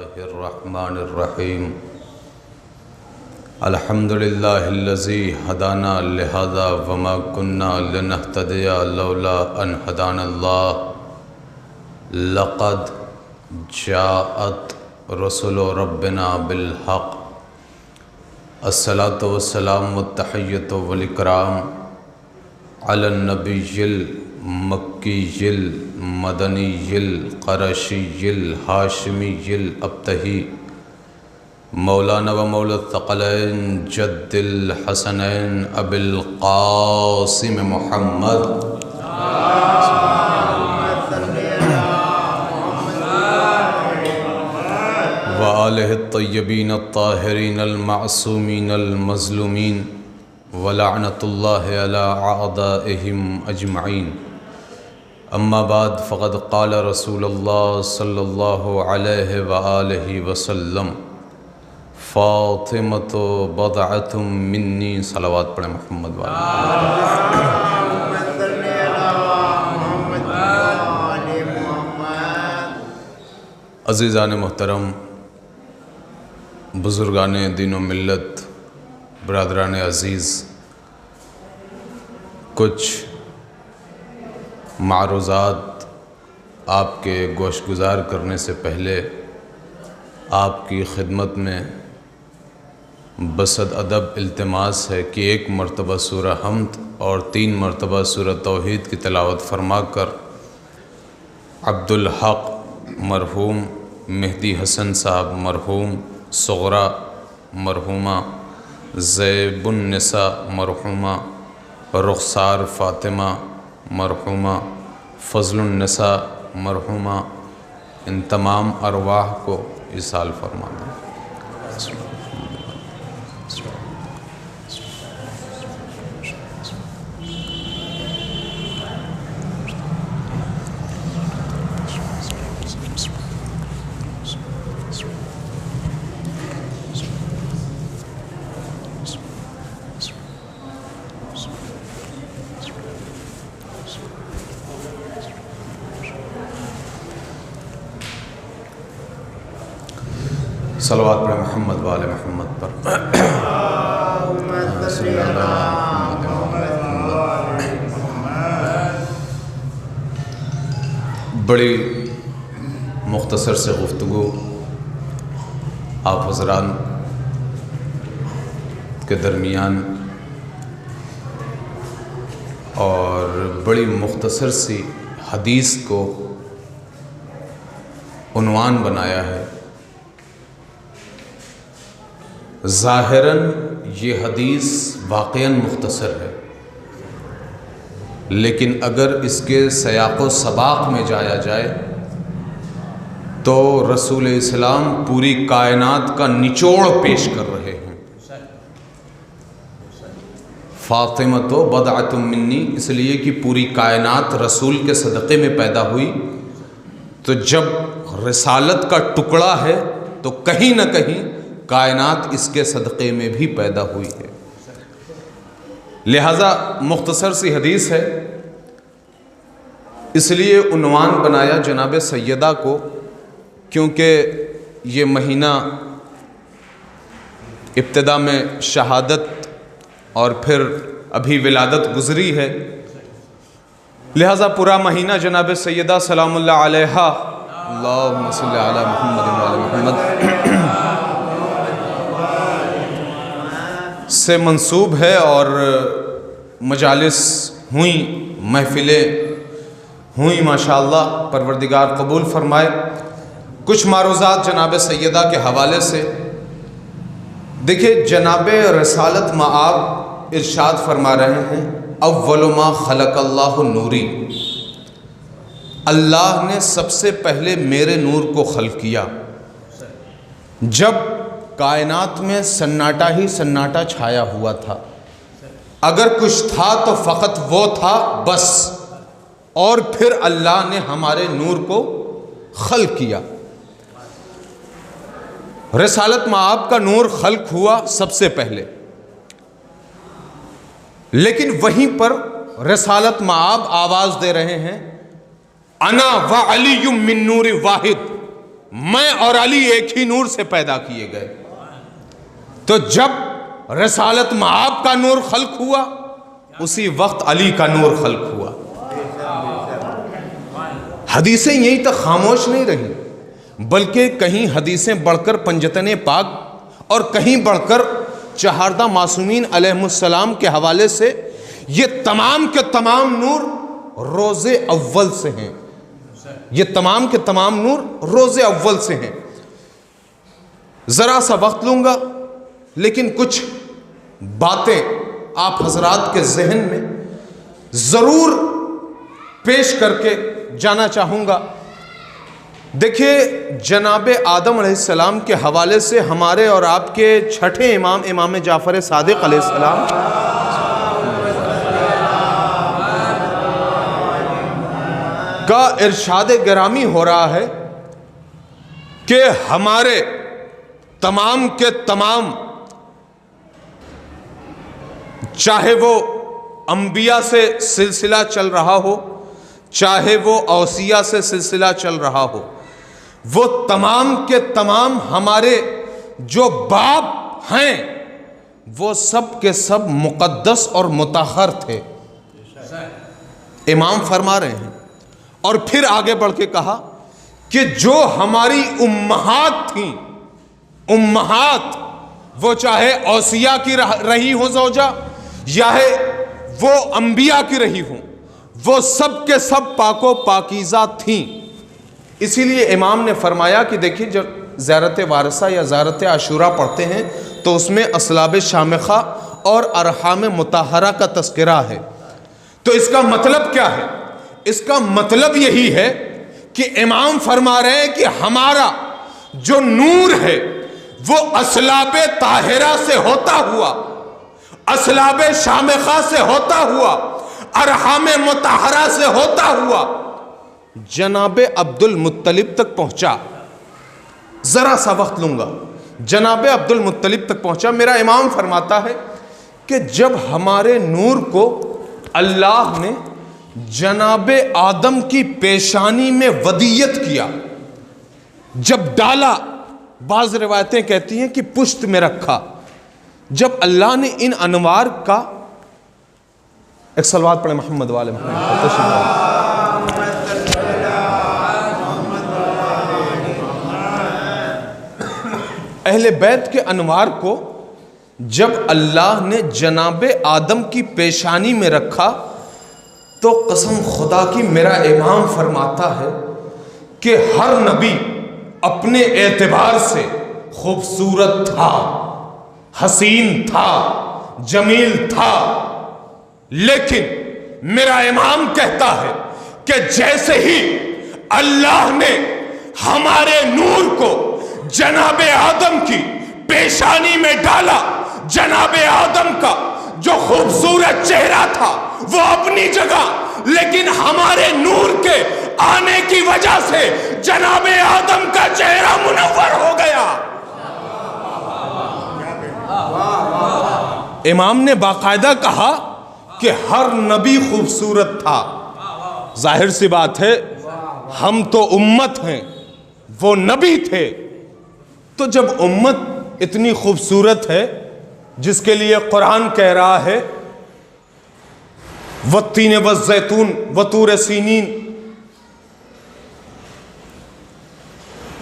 الله الرحمن الرحيم الحمد لله الذي هدانا لهذا وما كنا لنهتدي لولا أن هدانا الله لقد جاءت رسل ربنا بالحق الصلاة والسلام والتحية والإكرام على النبي المكي المدني القرشي الهاشمي الأبتهي مولانا ومولى الثقلين جد الحسنين أبي القاسم محمد وآله الطيبين الطاهرين المعصومين المظلومين ولعنة الله على أعدائهم أجمعين أما بعد فقد قال رسول الله صلى الله عليه وآله وسلم فاطمة بضعة مني صلوات پڑھیں محمد والے عزیزان محترم، بزرگان دین و ملت، برادران عزیز، کچھ معروضات آپ کے گوش گزار کرنے سے پہلے آپ کی خدمت میں بصد ادب التماس ہے کہ ایک مرتبہ سورہ حمد اور 3 مرتبہ سورہ توحید کی تلاوت فرما کر عبدالحق مرحوم، مہدی حسن صاحب مرحوم، صغرا مرحومہ، زیب النساء مرحومہ، رخسار فاطمہ مرحومہ، فضل النساء مرحومہ، ان تمام ارواح کو ایصال فرما دیں۔ صلوات پڑھیں محمد والے محمد پر۔ بڑی مختصر سے گفتگو آپ حضرات کے درمیان اور بڑی مختصر سی حدیث کو عنوان بنایا ہے۔ ظاہراً یہ حدیث واقعاً مختصر ہے، لیکن اگر اس کے سیاق و سباق میں جایا جائے تو رسول اسلام پوری کائنات کا نچوڑ پیش کر رہے ہیں۔ فاطمہ تو بضعۃ منی، اس لیے کہ پوری کائنات رسول کے صدقے میں پیدا ہوئی، تو جب رسالت کا ٹکڑا ہے تو کہیں نہ کہیں کائنات اس کے صدقے میں بھی پیدا ہوئی ہے، لہذا مختصر سی حدیث ہے۔ اس لیے عنوان بنایا جناب سیدہ کو، کیونکہ یہ مہینہ ابتدا میں شہادت اور پھر ابھی ولادت گزری ہے، لہذا پورا مہینہ جناب سیدہ سلام اللہ علیہا اللہم صلی علی محمد وعلی محمد سے منسوب ہے، اور مجالس ہوئیں، محفلیں ہوئیں، ماشاءاللہ پروردگار قبول فرمائے۔ کچھ معروضات جناب سیدہ کے حوالے سے دیکھیں، جناب رسالت مآب ارشاد فرما رہے ہیں اول ما خلق اللہ نوری، اللہ نے سب سے پہلے میرے نور کو خلق کیا۔ جب کائنات میں سناٹا ہی سناٹا چھایا ہوا تھا، اگر کچھ تھا تو فقط وہ تھا بس، اور پھر اللہ نے ہمارے نور کو خلق کیا۔ رسالت مآب کا نور خلق ہوا سب سے پہلے، لیکن وہیں پر رسالت مآب آواز دے رہے ہیں انا وعلی من نور واحد، میں اور علی ایک ہی نور سے پیدا کیے گئے. تو جب رسالت مآب کا نور خلق ہوا اسی وقت علی کا نور خلق ہوا. حدیثیں یہیں تک خاموش نہیں رہی بلکہ کہیں حدیثیں بڑھ کر پنجتن پاک اور کہیں بڑھ کر چہاردہ معصومین علیہ السلام کے حوالے سے یہ تمام کے تمام نور روز اول سے ہیں. یہ تمام کے تمام نور روز اول سے ہیں. ذرا سا وقت لوں گا لیکن کچھ باتیں آپ حضرات کے ذہن میں ضرور پیش کر کے جانا چاہوں گا. دیکھیے جناب آدم علیہ السلام کے حوالے سے ہمارے اور آپ کے چھٹے امام جعفر صادق علیہ السلام کا ارشاد گرامی ہو رہا ہے کہ ہمارے تمام کے تمام چاہے وہ انبیاء سے سلسلہ چل رہا ہو چاہے وہ اوصیاء سے سلسلہ چل رہا ہو وہ تمام کے تمام ہمارے جو باپ ہیں وہ سب کے سب مقدس اور مطہر تھے. امام فرما رہے ہیں اور پھر آگے بڑھ کے کہا کہ جو ہماری امہات تھیں امہات وہ چاہے اوصیاء کی رہی ہوں زوجہ یا وہ انبیاء کی رہی ہوں وہ سب کے سب پاک و پاکیزہ تھیں. اسی لیے امام نے فرمایا کہ دیکھیے جب زیارت وارثہ یا زیارت عاشورہ پڑھتے ہیں تو اس میں اسلاب شامخہ اور ارحام مطہرہ کا تذکرہ ہے. تو اس کا مطلب کیا ہے؟ اس کا مطلب یہی ہے کہ امام فرما رہے ہیں کہ ہمارا جو نور ہے وہ اسلاب طاہرہ سے ہوتا ہوا اسلاب شامخہ سے ہوتا ہوا ارحام مطہرہ سے ہوتا ہوا جناب عبد المطلب تک پہنچا. ذرا سا وقت لوں گا. جناب عبد المطلب تک پہنچا. میرا امام فرماتا ہے کہ جب ہمارے نور کو اللہ نے جناب آدم کی پیشانی میں ودیت کیا جب ڈالا بعض روایتیں کہتی ہیں کہ پشت میں رکھا جب اللہ نے ان انوار کا ایک صلوات پڑھیں محمد والے محمد اہل بیت کے انوار کو جب اللہ نے جناب آدم کی پیشانی میں رکھا تو قسم خدا کی میرا امام فرماتا ہے کہ ہر نبی اپنے اعتبار سے خوبصورت تھا حسین تھا جمیل تھا لیکن میرا امام کہتا ہے کہ جیسے ہی اللہ نے ہمارے نور کو جناب آدم کی پیشانی میں ڈالا جناب آدم کا جو خوبصورت چہرہ تھا وہ اپنی جگہ لیکن ہمارے نور کے آنے کی وجہ سے جناب آدم کا چہرہ منور ہو گیا. امام نے باقاعدہ کہا کہ ہر نبی خوبصورت تھا. ظاہر سی بات ہے ہم تو امت ہیں وہ نبی تھے. تو جب امت اتنی خوبصورت ہے جس کے لیے قرآن کہہ رہا ہے والتین والزیتون وطور سینین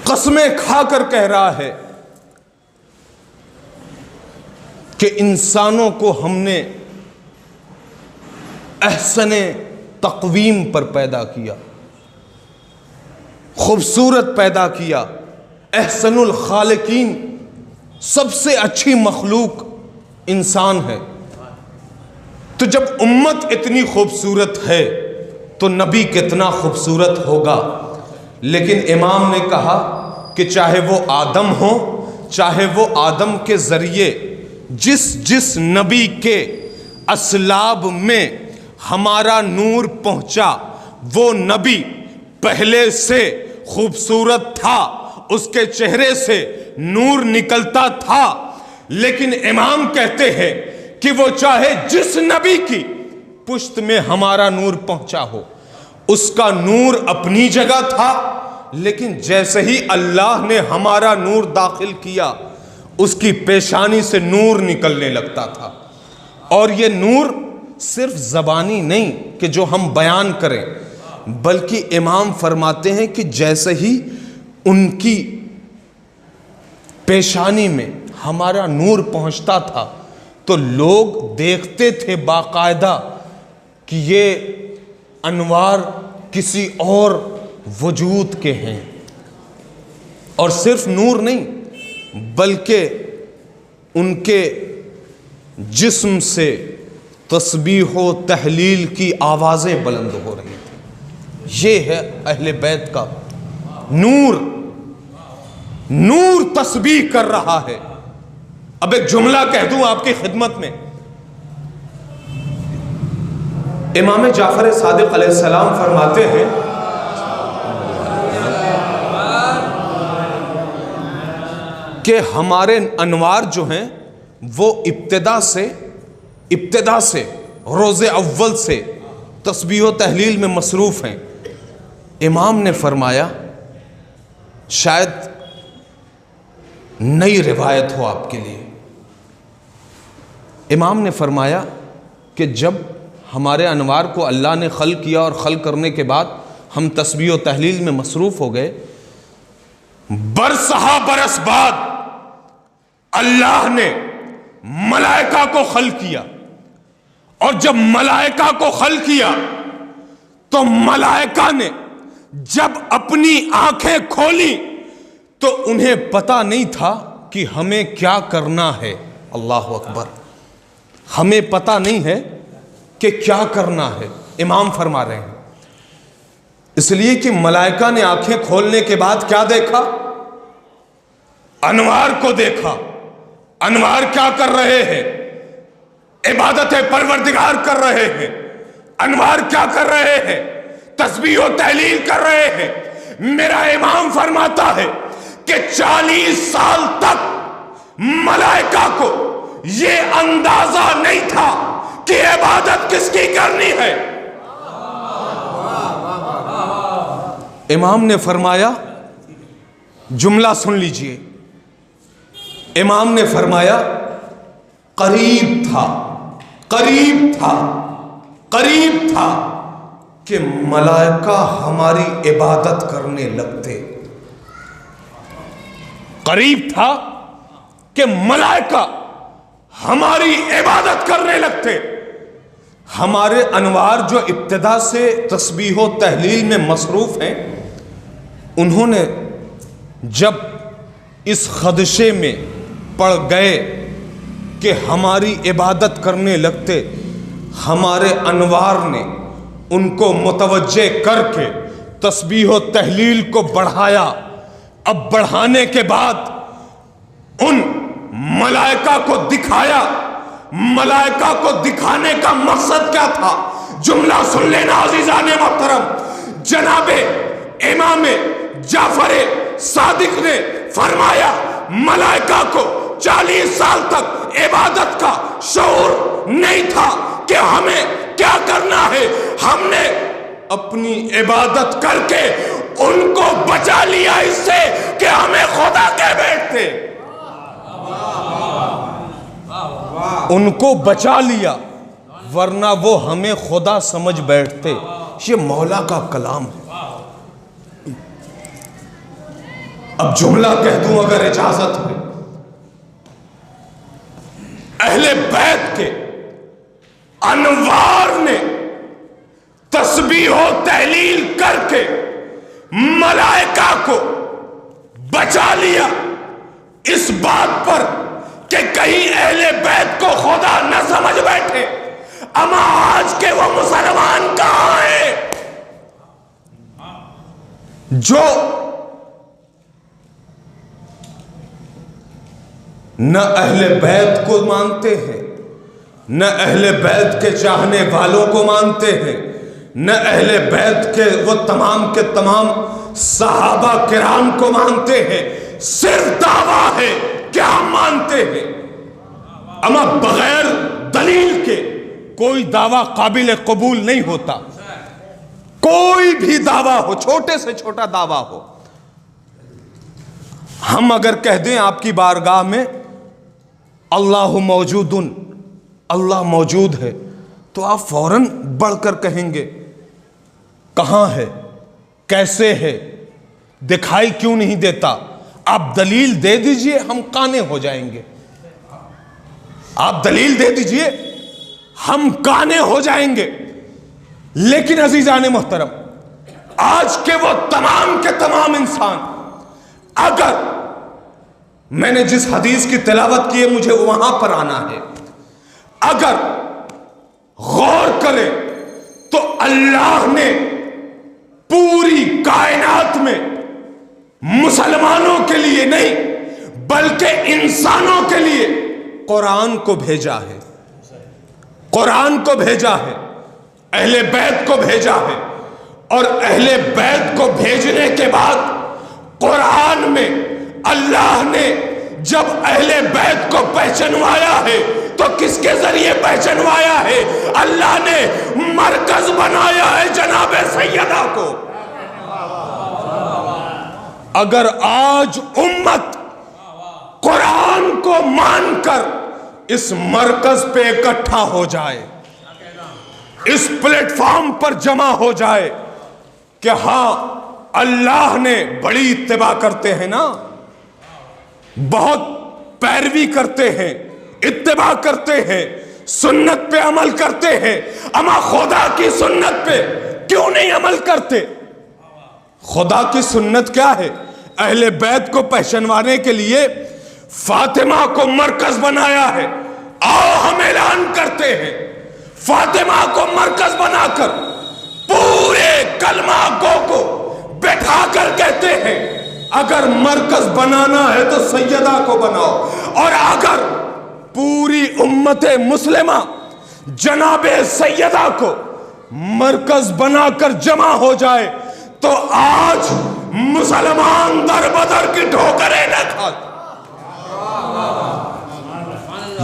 قسمیں کھا کر کہہ رہا ہے کہ انسانوں کو ہم نے احسن تقویم پر پیدا کیا خوبصورت پیدا کیا احسن الخالقین سب سے اچھی مخلوق انسان ہے. تو جب امت اتنی خوبصورت ہے تو نبی کتنا خوبصورت ہوگا. لیکن امام نے کہا کہ چاہے وہ آدم ہو چاہے وہ آدم کے ذریعے جس نبی کے اسلاب میں ہمارا نور پہنچا وہ نبی پہلے سے خوبصورت تھا اس کے چہرے سے نور نکلتا تھا. لیکن امام کہتے ہیں کہ وہ چاہے جس نبی کی پشت میں ہمارا نور پہنچا ہو اس کا نور اپنی جگہ تھا لیکن جیسے ہی اللہ نے ہمارا نور داخل کیا اس کی پیشانی سے نور نکلنے لگتا تھا. اور یہ نور صرف زبانی نہیں کہ جو ہم بیان کریں، بلکہ امام فرماتے ہیں کہ جیسے ہی ان کی پیشانی میں ہمارا نور پہنچتا تھا تو لوگ دیکھتے تھے باقاعدہ کہ یہ انوار کسی اور وجود کے ہیں. اور صرف نور نہیں بلکہ ان کے جسم سے تسبیح و تحلیل کی آوازیں بلند ہو رہی تھیں. یہ ہے اہل بیت کا نور. نور تسبیح کر رہا ہے. اب ایک جملہ کہہ دوں آپ کی خدمت میں. امام جعفر صادق علیہ السلام فرماتے ہیں کہ ہمارے انوار جو ہیں وہ ابتدا سے روز اول سے تسبیح و تحلیل میں مصروف ہیں. امام نے فرمایا، شاید نئی روایت ہو آپ کے لیے، امام نے فرمایا کہ جب ہمارے انوار کو اللہ نے خلق کیا اور خلق کرنے کے بعد ہم تسبیح و تحلیل میں مصروف ہو گئے، برسہ برس بعد اللہ نے ملائکہ کو خلق کیا. اور جب ملائکہ کو خلق کیا تو ملائکہ نے جب اپنی آنکھیں کھولی تو انہیں پتا نہیں تھا کہ ہمیں کیا کرنا ہے. اللہ اکبر. ہمیں پتا نہیں ہے کہ کیا کرنا ہے. امام فرما رہے ہیں اس لیے کہ ملائکہ نے آنکھیں کھولنے کے بعد کیا دیکھا؟ انوار کو دیکھا. انوار کیا کر رہے ہیں؟ عبادت پروردگار کر رہے ہیں. انوار کیا کر رہے ہیں؟ تسبیح و تحلیل کر رہے ہیں. میرا امام فرماتا ہے کہ 40 سال تک ملائکہ کو یہ اندازہ نہیں تھا کہ عبادت کس کی کرنی ہے. امام نے فرمایا، جملہ سن لیجئے، امام نے فرمایا قریب تھا کہ ملائکہ ہماری عبادت کرنے لگتے. قریب تھا کہ ملائکہ ہماری عبادت کرنے لگتے. ہمارے انوار جو ابتدا سے تسبیح و تحلیل میں مصروف ہیں، انہوں نے جب اس خدشے میں پڑ گئے کہ ہماری عبادت کرنے لگتے، ہمارے انوار نے ان کو متوجہ کر کے تسبیح و تحلیل کو بڑھایا. اب بڑھانے کے بعد ان ملائکہ کو دکھایا. ملائکہ کو دکھانے کا مقصد کیا تھا؟ جملہ سن لینا عزیزان محترم. جناب امام جعفر صادق نے فرمایا ملائکہ کو 40 سال تک عبادت کا شعور نہیں تھا کہ ہمیں کیا کرنا ہے. ہم نے اپنی عبادت کر کے ان کو بچا لیا اس سے کہ ہمیں خدا کہہ بیٹھتے. ان کو بچا لیا ورنہ وہ ہمیں خدا سمجھ بیٹھتے. یہ مولا کا کلام ہے. اب جملہ کہہ دوں اگر اجازت ہے. اہل بیت کے انوار نے تسبیح و تحلیل کر کے ملائکہ کو بچا لیا اس بات پر کہ کہیں اہل بیت کو خدا نہ سمجھ بیٹھے. اما آج کے وہ مسلمان کہاں ہیں جو نہ اہل بیت کو مانتے ہیں، نہ اہل بیت کے چاہنے والوں کو مانتے ہیں، نہ اہل بیت کے وہ تمام کے تمام صحابہ کرام کو مانتے ہیں. صرف دعویٰ ہے کہ ہم مانتے ہیں. اما بغیر دلیل کے کوئی دعویٰ قابل قبول نہیں ہوتا. کوئی بھی دعویٰ ہو، چھوٹے سے چھوٹا دعویٰ ہو، ہم اگر کہہ دیں آپ کی بارگاہ میں اللہ موجودن، اللہ موجود ہے، تو آپ فوراً بڑھ کر کہیں گے کہاں ہے، کیسے ہے، دکھائی کیوں نہیں دیتا؟ آپ دلیل دے دیجئے، ہم کانے ہو جائیں گے۔ آپ دلیل دے دیجئے، ہم کانے ہو جائیں گے۔ لیکن عزیزان محترم، آج کے وہ تمام کے تمام انسان، اگر میں نے جس حدیث کی تلاوت کی ہے مجھے وہاں پر آنا ہے، اگر غور کرے تو اللہ نے پوری کائنات میں مسلمانوں کے لیے نہیں بلکہ انسانوں کے لیے قرآن کو بھیجا ہے، قرآن کو بھیجا ہے، اہل بیت کو بھیجا ہے، اور اہل بیت کو بھیجنے کے بعد قرآن میں اللہ نے جب اہل بیت کو پہچنوایا ہے تو کس کے ذریعے پہچنوایا ہے؟ اللہ نے مرکز بنایا ہے جناب سیدہ کو۔ اگر آج امت قرآن کو مان کر اس مرکز پہ اکٹھا ہو جائے، اس پلیٹ فارم پر جمع ہو جائے کہ ہاں اللہ نے بڑی اتباع کرتے ہیں نا، بہت پیروی کرتے ہیں، اتباع کرتے ہیں، سنت پہ عمل کرتے ہیں، اما خدا کی سنت پہ کیوں نہیں عمل کرتے؟ خدا کی سنت کیا ہے؟ اہل بیت کو پہچنوانے کے لیے فاطمہ کو مرکز بنایا ہے۔ آؤ ہم اعلان کرتے ہیں، فاطمہ کو مرکز بنا کر پورے کلمہ گو کو بیٹھا کر کہتے ہیں اگر مرکز بنانا ہے تو سیدہ کو بناؤ، اور اگر پوری امت مسلمہ جناب سیدہ کو مرکز بنا کر جمع ہو جائے تو آج مسلمان در بدر کی ٹھوکریں نہ کھاتے۔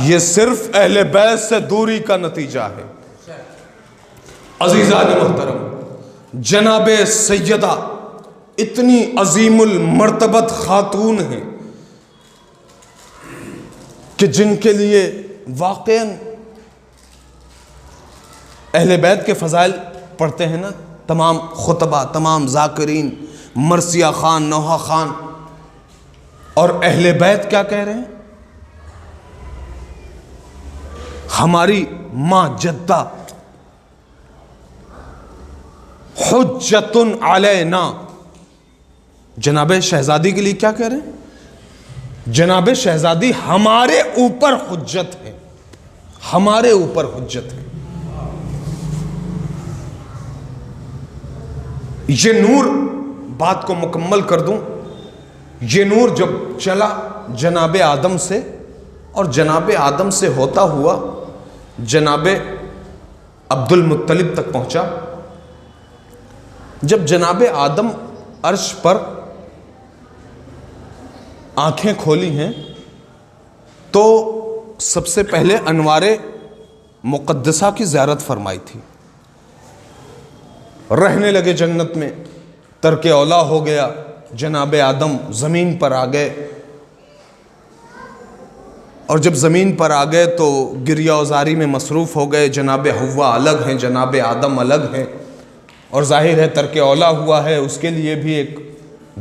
یہ صرف اہل بیت سے دوری کا نتیجہ ہے۔ عزیزان محترم، جناب سیدہ اتنی عظیم المرتبت خاتون ہیں کہ جن کے لیے واقعاً اہل بیت کے فضائل پڑھتے ہیں نا تمام خطبہ، تمام ذاکرین، مرثیہ خان، نوحہ خان، اور اہل بیت کیا کہہ رہے ہیں؟ ہماری ماں جدہ حجت علینا، جناب شہزادی کے لیے کیا کہہ رہے ہیں؟ جناب شہزادی ہمارے اوپر حجت ہے، ہمارے اوپر حجت ہے۔ یہ نور، بات کو مکمل کر دوں، یہ نور جب چلا جناب آدم سے، اور جناب آدم سے ہوتا ہوا جناب عبد المطلب تک پہنچا، جب جناب آدم عرش پر آنکھیں کھولی ہیں تو سب سے پہلے انوار مقدسہ کی زیارت فرمائی تھی، رہنے لگے جنت میں، ترک اولا ہو گیا، جناب آدم زمین پر آ گئے، اور جب زمین پر آ گئے تو گریہ وزاری میں مصروف ہو گئے، جناب حوا الگ ہیں، جناب آدم الگ ہیں، اور ظاہر ہے ترک اولا ہوا ہے، اس کے لیے بھی ایک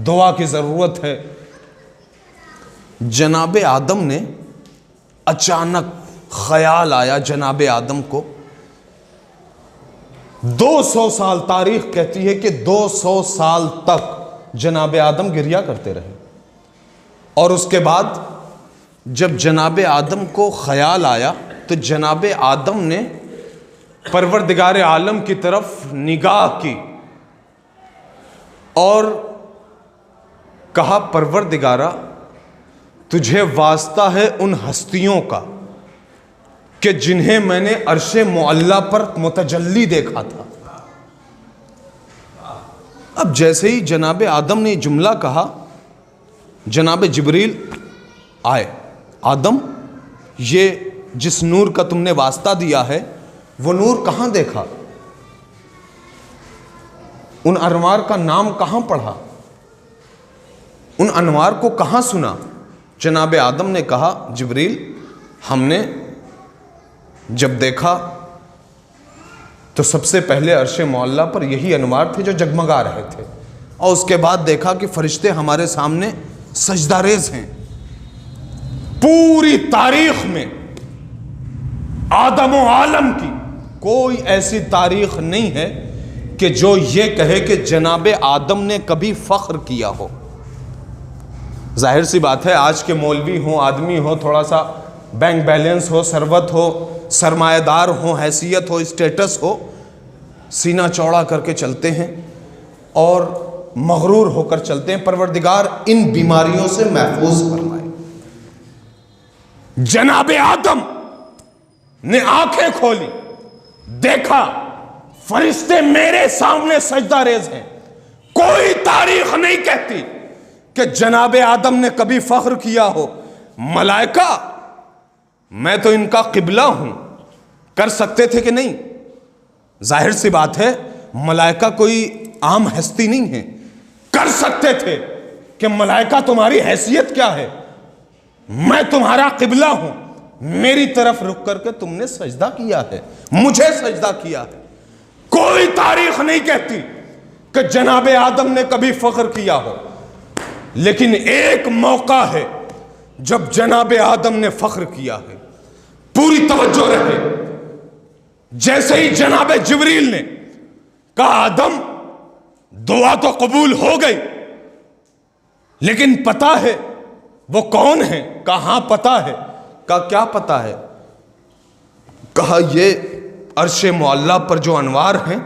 دعا کی ضرورت ہے۔ جناب آدم نے اچانک خیال آیا جناب آدم کو، 200 سال تاریخ کہتی ہے کہ 200 سال تک جناب آدم گریہ کرتے رہے، اور اس کے بعد جب جناب آدم کو خیال آیا تو جناب آدم نے پروردگار عالم کی طرف نگاہ کی اور کہا پروردگارا تجھے واسطہ ہے ان ہستیوں کا کہ جنہیں میں نے عرش معلیٰ پر متجلی دیکھا تھا۔ اب جیسے ہی جناب آدم نے جملہ کہا، جناب جبریل آئے، آدم یہ جس نور کا تم نے واسطہ دیا ہے وہ نور کہاں دیکھا، ان انوار کا نام کہاں پڑھا؟ ان انوار کو کہاں سنا؟ جناب آدم نے کہا جبریل ہم نے جب دیکھا تو سب سے پہلے عرش معلیٰ پر یہی انوار تھے جو جگمگا رہے تھے، اور اس کے بعد دیکھا کہ فرشتے ہمارے سامنے سجدہ ریز ہیں۔ پوری تاریخ میں آدم و عالم کی کوئی ایسی تاریخ نہیں ہے کہ جو یہ کہے کہ جناب آدم نے کبھی فخر کیا ہو۔ ظاہر سی بات ہے آج کے مولوی ہوں، آدمی ہو، تھوڑا سا بینک بیلنس ہو، ثروت ہو، سرمایہ دار ہو، حیثیت ہو، اسٹیٹس ہو، سینہ چوڑا کر کے چلتے ہیں اور مغرور ہو کر چلتے ہیں۔ پروردگار ان بیماریوں سے محفوظ فرمائے۔ جناب آدم نے آنکھیں کھولی، دیکھا فرشتے میرے سامنے سجدہ ریز ہیں۔ کوئی تاریخ نہیں کہتی کہ جناب آدم نے کبھی فخر کیا ہو۔ ملائکہ میں تو ان کا قبلہ ہوں، کر سکتے تھے کہ نہیں؟ ظاہر سی بات ہے ملائکہ کوئی عام ہستی نہیں ہے، کر سکتے تھے کہ ملائکہ تمہاری حیثیت کیا ہے، میں تمہارا قبلہ ہوں، میری طرف رک کر کے تم نے سجدہ کیا ہے، مجھے سجدہ کیا ہے۔ کوئی تاریخ نہیں کہتی کہ جناب آدم نے کبھی فخر کیا ہو، لیکن ایک موقع ہے جب جناب آدم نے فخر کیا ہے۔ پوری توجہ رہے، جیسے ہی جناب جبریل نے کہا آدم دعا تو قبول ہو گئی، لیکن پتا ہے وہ کون ہے؟ کہاں پتا ہے؟ کہا کیا پتا ہے؟ کہا یہ عرش معلیٰ پر جو انوار ہیں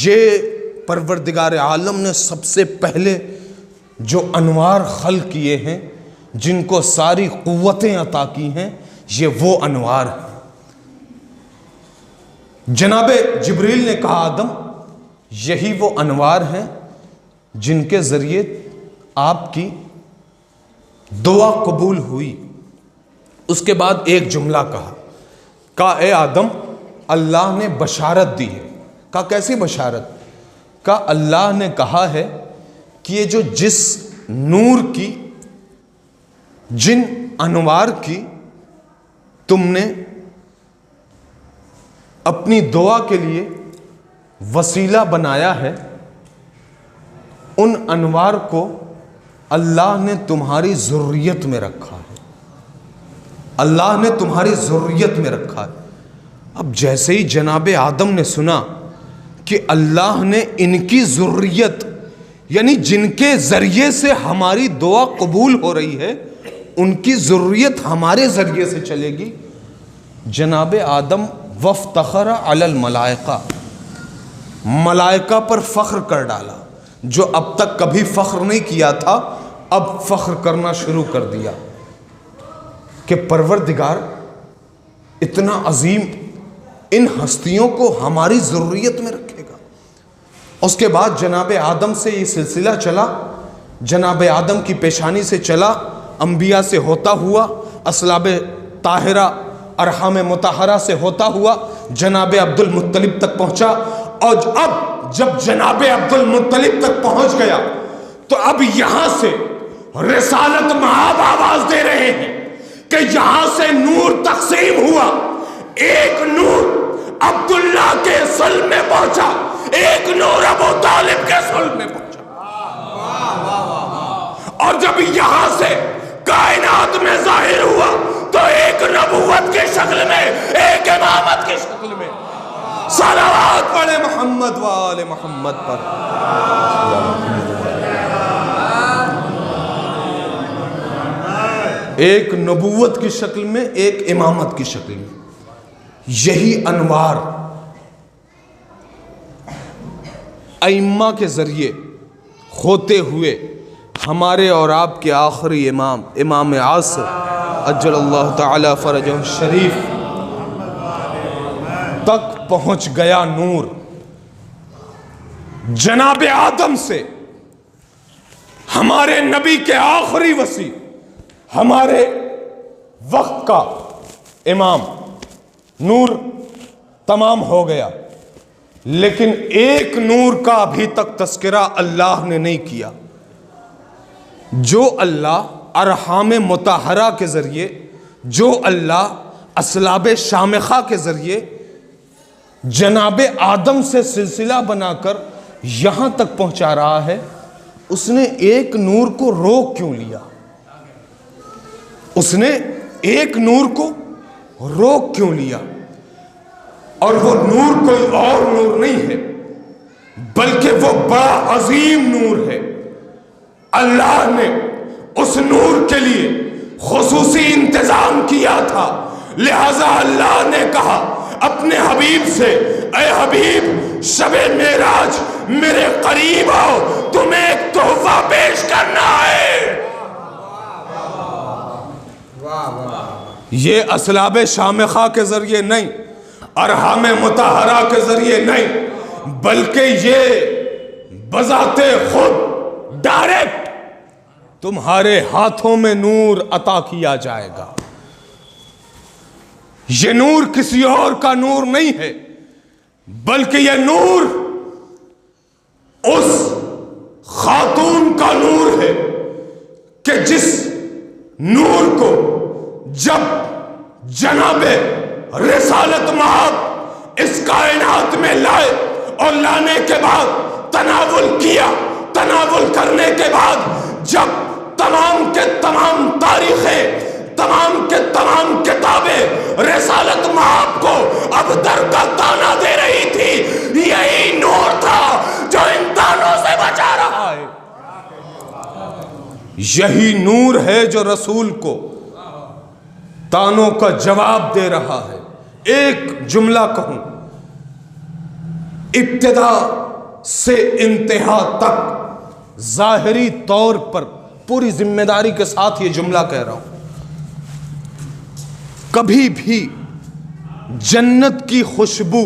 یہ پروردگار عالم نے سب سے پہلے جو انوار خلق کیے ہیں، جن کو ساری قوتیں عطا کی ہیں، یہ وہ انوار ہیں۔ جناب جبریل نے کہا آدم یہی وہ انوار ہیں جن کے ذریعے آپ کی دعا قبول ہوئی۔ اس کے بعد ایک جملہ کہا اے آدم اللہ نے بشارت دی ہے۔ کہا کیسی بشارت؟ کہا اللہ نے کہا ہے کہ یہ جو جس نور کی، جن انوار کی تم نے اپنی دعا کے لیے وسیلہ بنایا ہے، ان انوار کو اللہ نے تمہاری ذریت میں رکھا ہے، اللہ نے تمہاری ذریت میں رکھا ہے۔ اب جیسے ہی جناب آدم نے سنا کہ اللہ نے ان کی ذریت، یعنی جن کے ذریعے سے ہماری دعا قبول ہو رہی ہے، ان کی ذریت ہمارے ذریعے سے چلے گی، جناب آدم وَافْتَخَرَ عَلَى الْمَلَائِقَةِ، ملائکہ پر فخر کر ڈالا۔ جو اب تک کبھی فخر نہیں کیا تھا اب فخر کرنا شروع کر دیا کہ پروردگار اتنا عظیم ان ہستیوں کو ہماری ذریت میں رکھے گا۔ اس کے بعد جناب آدم سے یہ سلسلہ چلا، جناب آدم کی پیشانی سے چلا، انبیاء سے ہوتا ہوا، اسلاب طاہرہ ارحام مطہرہ سے ہوتا ہوا جناب عبد المطلب تک پہنچا، اور اب جب جناب عبد المطلب تک پہنچ گیا تو اب یہاں سے رسالت مآب آواز دے رہے ہیں کہ یہاں سے نور تقسیم ہوا، ایک نور عبداللہ کے صلب میں پہنچا، ایک نور ابو طالب کے صلب میں پہنچا، اور جب یہاں سے کائنات میں ظاہر ہوا تو ایک نبوت کی شکل میں، ایک امامت کی شکل میں۔ صلوات پڑھے محمد و آل محمد پر۔ ایک نبوت کی شکل میں، ایک امامت کی شکل میں۔ یہی انوار ائمہ کے ذریعے ہوتے ہوئے ہمارے اور آپ کے آخری امام، امام عصر عجل اللہ تعالی فرجہ شریف تک پہنچ گیا نور۔ جناب آدم سے ہمارے نبی کے آخری وصی، ہمارے وقت کا امام، نور تمام ہو گیا، لیکن ایک نور کا ابھی تک تذکرہ اللہ نے نہیں کیا۔ جو اللہ ارحام مطہرہ کے ذریعے، جو اللہ اسلاب شامخہ کے ذریعے جناب آدم سے سلسلہ بنا کر یہاں تک پہنچا رہا ہے، اس نے ایک نور کو روک کیوں لیا؟ اس نے ایک نور کو روک کیوں لیا؟ اور وہ نور کوئی اور نور نہیں ہے، بلکہ وہ بڑا عظیم نور ہے۔ اللہ نے اس نور کے لیے خصوصی انتظام کیا تھا، لہذا اللہ نے کہا اپنے حبیب سے، اے حبیب شب معراج میرے قریب آؤ، تمہیں ایک تحفہ پیش کرنا ہے۔ یہ اسلاب شامخہ کے ذریعے نہیں، ارحام مطہرہ کے ذریعے نہیں، بلکہ یہ بذات خود ڈائریکٹ تمہارے ہاتھوں میں نور عطا کیا جائے گا۔ یہ نور کسی اور کا نور نہیں ہے، بلکہ یہ نور اس خاتون کا نور ہے کہ جس نور کو جب جناب رسالت مآب اس کائنات میں لائے اور لانے کے بعد تناول کیا، تناول کرنے کے بعد جب تمام کے تمام تاریخیں، تمام کے تمام کتابیں رسالت مآب کو اب در کا تانا دے رہی تھی، یہی نور تھا جو ان تانوں سے بچا رہا ہے۔ یہی نور ہے جو رسول کو تانوں کا جواب دے رہا ہے۔ ایک جملہ کہوں، ابتدا سے انتہا تک ظاہری طور پر پوری ذمہ داری کے ساتھ یہ جملہ کہہ رہا ہوں، کبھی بھی جنت کی خوشبو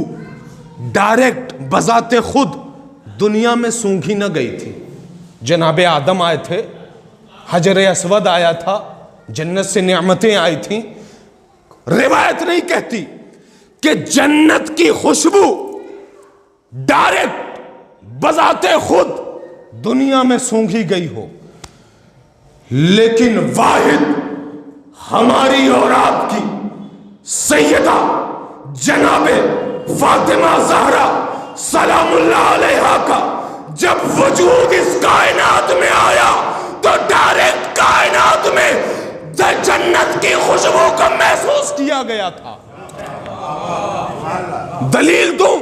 ڈائریکٹ بذات خود دنیا میں سونگھی نہ گئی تھی۔ جناب آدم آئے تھے، حجر اسود آیا تھا، جنت سے نعمتیں آئی تھیں۔ روایت نہیں کہتی کہ جنت کی خوشبو ڈائریکٹ بذات خود دنیا میں سونگھی گئی ہو، لیکن واحد ہماری اور آپ کی سیدہ جناب فاطمہ زہرا سلام اللہ علیہا کا جب وجود اس کائنات میں آیا تو ڈائریکٹ کائنات میں جنت کی خوشبو کو محسوس کیا گیا تھا۔ دلیل دوں،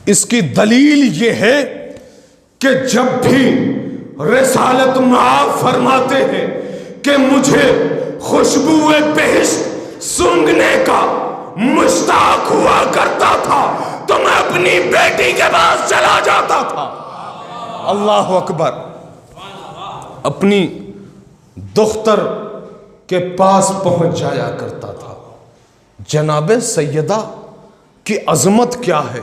اس کی دلیل یہ ہے کہ جب بھی رسالت مآب فرماتے ہیں کہ مجھے خوشبو بہشت سونگھنے کا مشتاق ہوا کرتا تھا تو میں اپنی بیٹی کے پاس چلا جاتا تھا۔ اللہ اکبر، اپنی دختر کے پاس پہنچ جایا کرتا تھا۔ جناب سیدہ کی عظمت کیا ہے،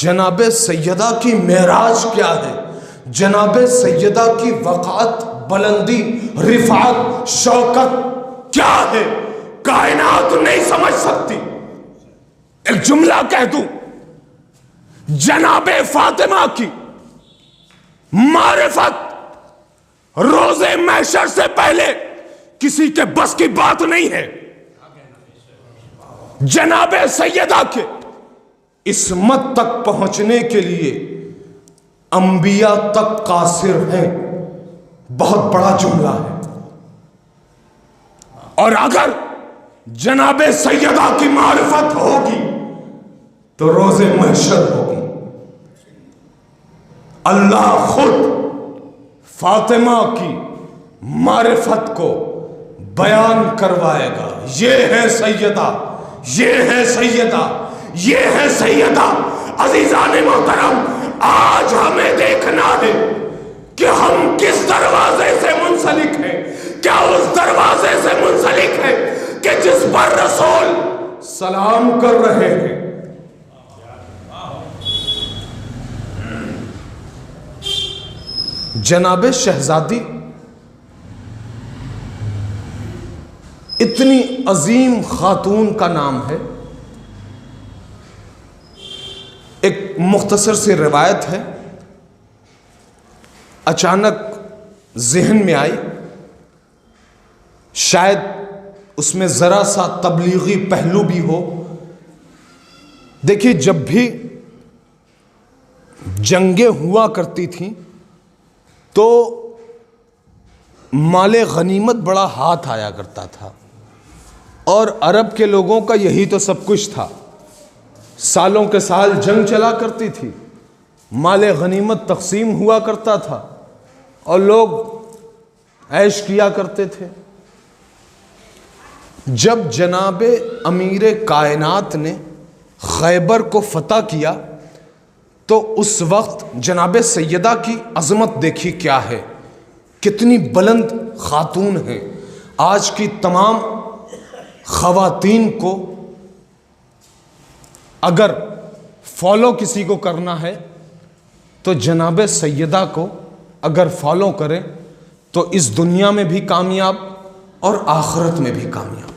جناب سیدہ کی معراج کیا ہے، جناب سیدہ کی وقعت، بلندی، رفعت، شوکت کیا ہے، کائنات نہیں سمجھ سکتی۔ ایک جملہ کہہ دوں، جناب فاطمہ کی معرفت روز محشر سے پہلے کسی کے بس کی بات نہیں ہے۔ جناب سیدہ کے عصمت تک پہنچنے کے لیے انبیاء تک قاصر ہیں، بہت بڑا جملہ ہے۔ اور اگر جناب سیدہ کی معرفت ہوگی تو روز محشر ہوگی۔ اللہ خود فاطمہ کی معرفت کو بیان کروائے گا، یہ ہے سیدہ، یہ ہے سیدہ، یہ ہے سیدہ۔ عزیزان محترم، آج ہمیں دیکھنا ہے کہ ہم کس دروازے سے منسلک ہیں۔ کیا اس دروازے سے منسلک ہیں کہ جس پر رسول سلام کر رہے ہیں؟ جناب شہزادی اتنی عظیم خاتون کا نام ہے۔ ایک مختصر سی روایت ہے اچانک ذہن میں آئی، شاید اس میں ذرا سا تبلیغی پہلو بھی ہو۔ دیکھیے، جب بھی جنگیں ہوا کرتی تھیں تو مال غنیمت بڑا ہاتھ آیا کرتا تھا، اور عرب کے لوگوں کا یہی تو سب کچھ تھا۔ سالوں کے سال جنگ چلا کرتی تھی، مال غنیمت تقسیم ہوا کرتا تھا اور لوگ عیش کیا کرتے تھے۔ جب جناب امیر کائنات نے خیبر کو فتح کیا تو اس وقت جناب سیدہ کی عظمت دیکھی کیا ہے، کتنی بلند خاتون ہیں۔ آج کی تمام خواتین کو اگر فالو کسی کو کرنا ہے تو جناب سیدہ کو اگر فالو کرے تو اس دنیا میں بھی کامیاب اور آخرت میں بھی کامیاب،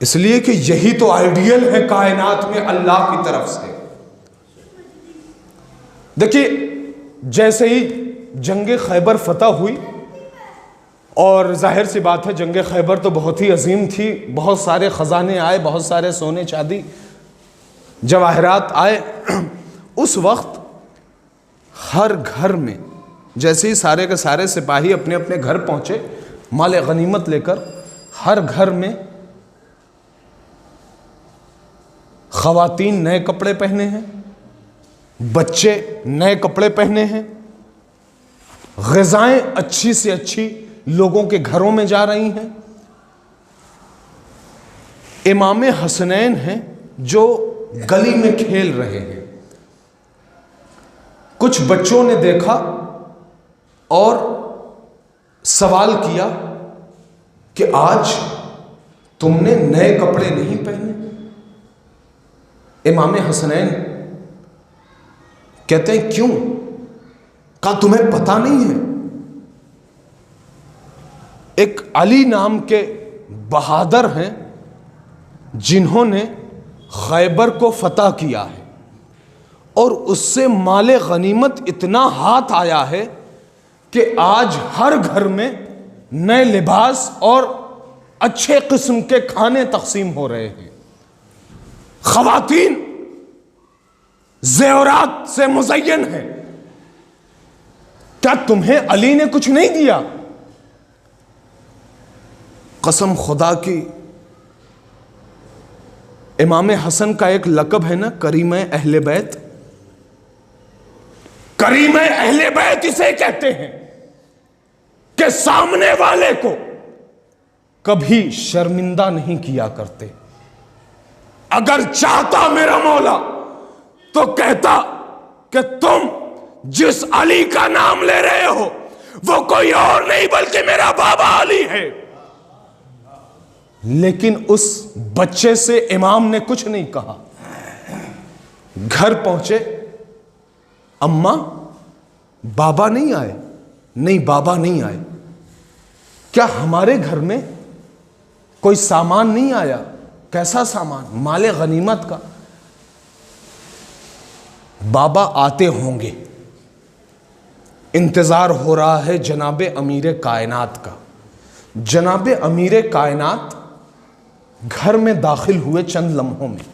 اس لیے کہ یہی تو آئیڈیل ہے کائنات میں اللہ کی طرف سے۔ دیکھیے، جیسے ہی جنگ خیبر فتح ہوئی، اور ظاہر سی بات ہے جنگ خیبر تو بہت ہی عظیم تھی، بہت سارے خزانے آئے، بہت سارے سونے چاندی جواہرات آئے۔ اس وقت ہر گھر میں جیسے ہی سارے کے سارے سپاہی اپنے اپنے گھر پہنچے مال غنیمت لے کر، ہر گھر میں خواتین نئے کپڑے پہنے ہیں، بچے نئے کپڑے پہنے ہیں، غذائیں اچھی سے اچھی لوگوں کے گھروں میں جا رہی ہیں۔ امام حسنین ہیں جو گلی میں کھیل رہے ہیں، کچھ بچوں نے دیکھا اور سوال کیا کہ آج تم نے نئے کپڑے نہیں پہنے؟ امام حسنین کہتے ہیں کیوں؟ کہا تمہیں پتہ نہیں ہے، ایک علی نام کے بہادر ہیں جنہوں نے خیبر کو فتح کیا ہے، اور اس سے مال غنیمت اتنا ہاتھ آیا ہے کہ آج ہر گھر میں نئے لباس اور اچھے قسم کے کھانے تقسیم ہو رہے ہیں، خواتین زیورات سے مزین ہیں۔ کیا تمہیں علی نے کچھ نہیں دیا؟ قسم خدا کی، امام حسن کا ایک لقب ہے نا، کریم اہل بیت۔ کریم اہل بیت اسے کہتے ہیں کہ سامنے والے کو کبھی شرمندہ نہیں کیا کرتے۔ اگر چاہتا میرا مولا تو کہتا کہ تم جس علی کا نام لے رہے ہو وہ کوئی اور نہیں بلکہ میرا بابا علی ہے، لیکن اس بچے سے امام نے کچھ نہیں کہا۔ گھر پہنچے، اماں بابا نہیں آئے؟ نہیں، بابا نہیں آئے۔ کیا ہمارے گھر میں کوئی سامان نہیں آیا؟ کیسا سامان؟ مال غنیمت کا۔ بابا آتے ہوں گے، انتظار ہو رہا ہے جناب امیر کائنات کا۔ جناب امیر کائنات گھر میں داخل ہوئے چند لمحوں میں،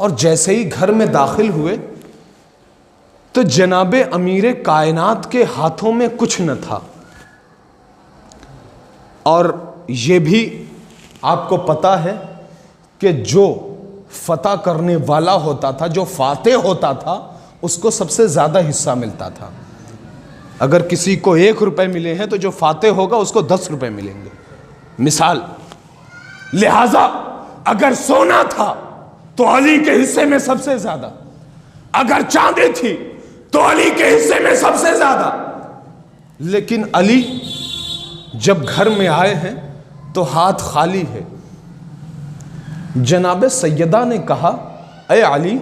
اور جیسے ہی گھر میں داخل ہوئے تو جناب امیر کائنات کے ہاتھوں میں کچھ نہ تھا۔ اور یہ بھی آپ کو پتا ہے کہ جو فتح کرنے والا ہوتا تھا، جو فاتح ہوتا تھا، اس کو سب سے زیادہ حصہ ملتا تھا۔ اگر کسی کو 1 روپے ملے ہیں تو جو فاتح ہوگا اس کو 10 روپے ملیں گے، مثال۔ لہذا اگر سونا تھا تو علی کے حصے میں سب سے زیادہ، اگر چاندی تھی تو علی کے حصے میں سب سے زیادہ۔ لیکن علی جب گھر میں آئے ہیں تو ہاتھ خالی ہے۔ جناب سیدہ نے کہا، اے علی،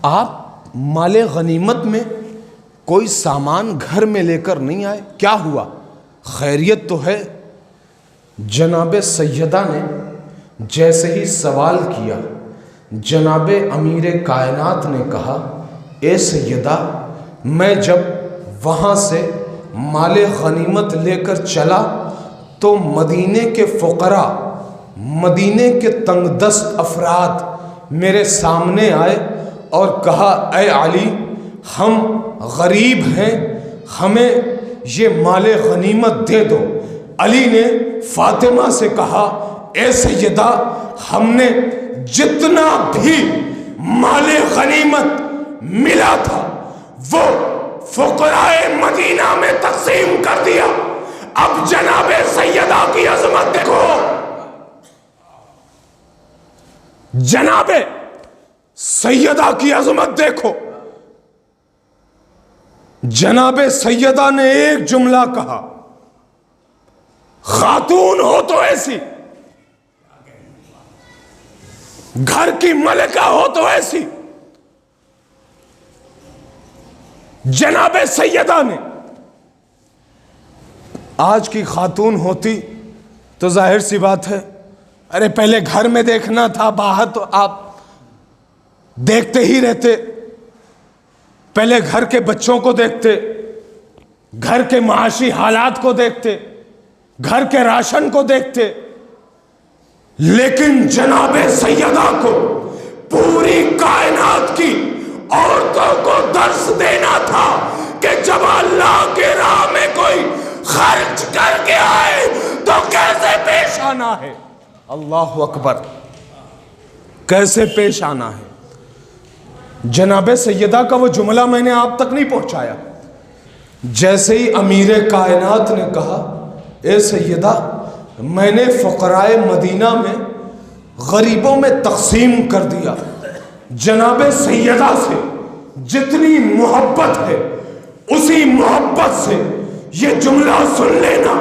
آپ مال غنیمت میں کوئی سامان گھر میں لے کر نہیں آئے؟ کیا ہوا؟ خیریت تو ہے؟ جناب سیدہ نے جیسے ہی سوال کیا، جناب امیر کائنات نے کہا، اے سیدہ، میں جب وہاں سے مال غنیمت لے کر چلا تو مدینے کے فقراء، مدینے کے تنگ دست افراد میرے سامنے آئے اور کہا اے علی ہم غریب ہیں، ہمیں یہ مال غنیمت دے دو۔ علی نے فاطمہ سے کہا اے سیدہ ہم نے جتنا بھی مال غنیمت ملا تھا وہ فقراء مدینہ میں تقسیم کر دیا، اب جناب سیدہ کی عظمت دیکھو، جناب سیدہ کی عظمت دیکھو۔ جناب سیدہ نے ایک جملہ کہا، خاتون ہو تو ایسی، گھر کی ملکہ ہو تو ایسی۔ جناب سیدہ نے، آج کی خاتون ہوتی تو ظاہر سی بات ہے، ارے پہلے گھر میں دیکھنا تھا، باہر تو آپ دیکھتے ہی رہتے، پہلے گھر کے بچوں کو دیکھتے، گھر کے معاشی حالات کو دیکھتے، گھر کے راشن کو دیکھتے، لیکن جناب سیدہ کو پوری کائنات کی عورتوں کو درس دینا تھا کہ جب اللہ کے راہ میں کوئی خرچ کر کے آئے تو کیسے پیش آنا ہے۔ اللہ اکبر، کیسے پیش آنا ہے۔ جناب سیدہ کا وہ جملہ میں نے آپ تک نہیں پہنچایا، جیسے ہی امیر کائنات نے کہا اے سیدہ میں نے فقراء مدینہ میں غریبوں میں تقسیم کر دیا، جناب سیدہ سے جتنی محبت ہے اسی محبت سے یہ جملہ سن لینا۔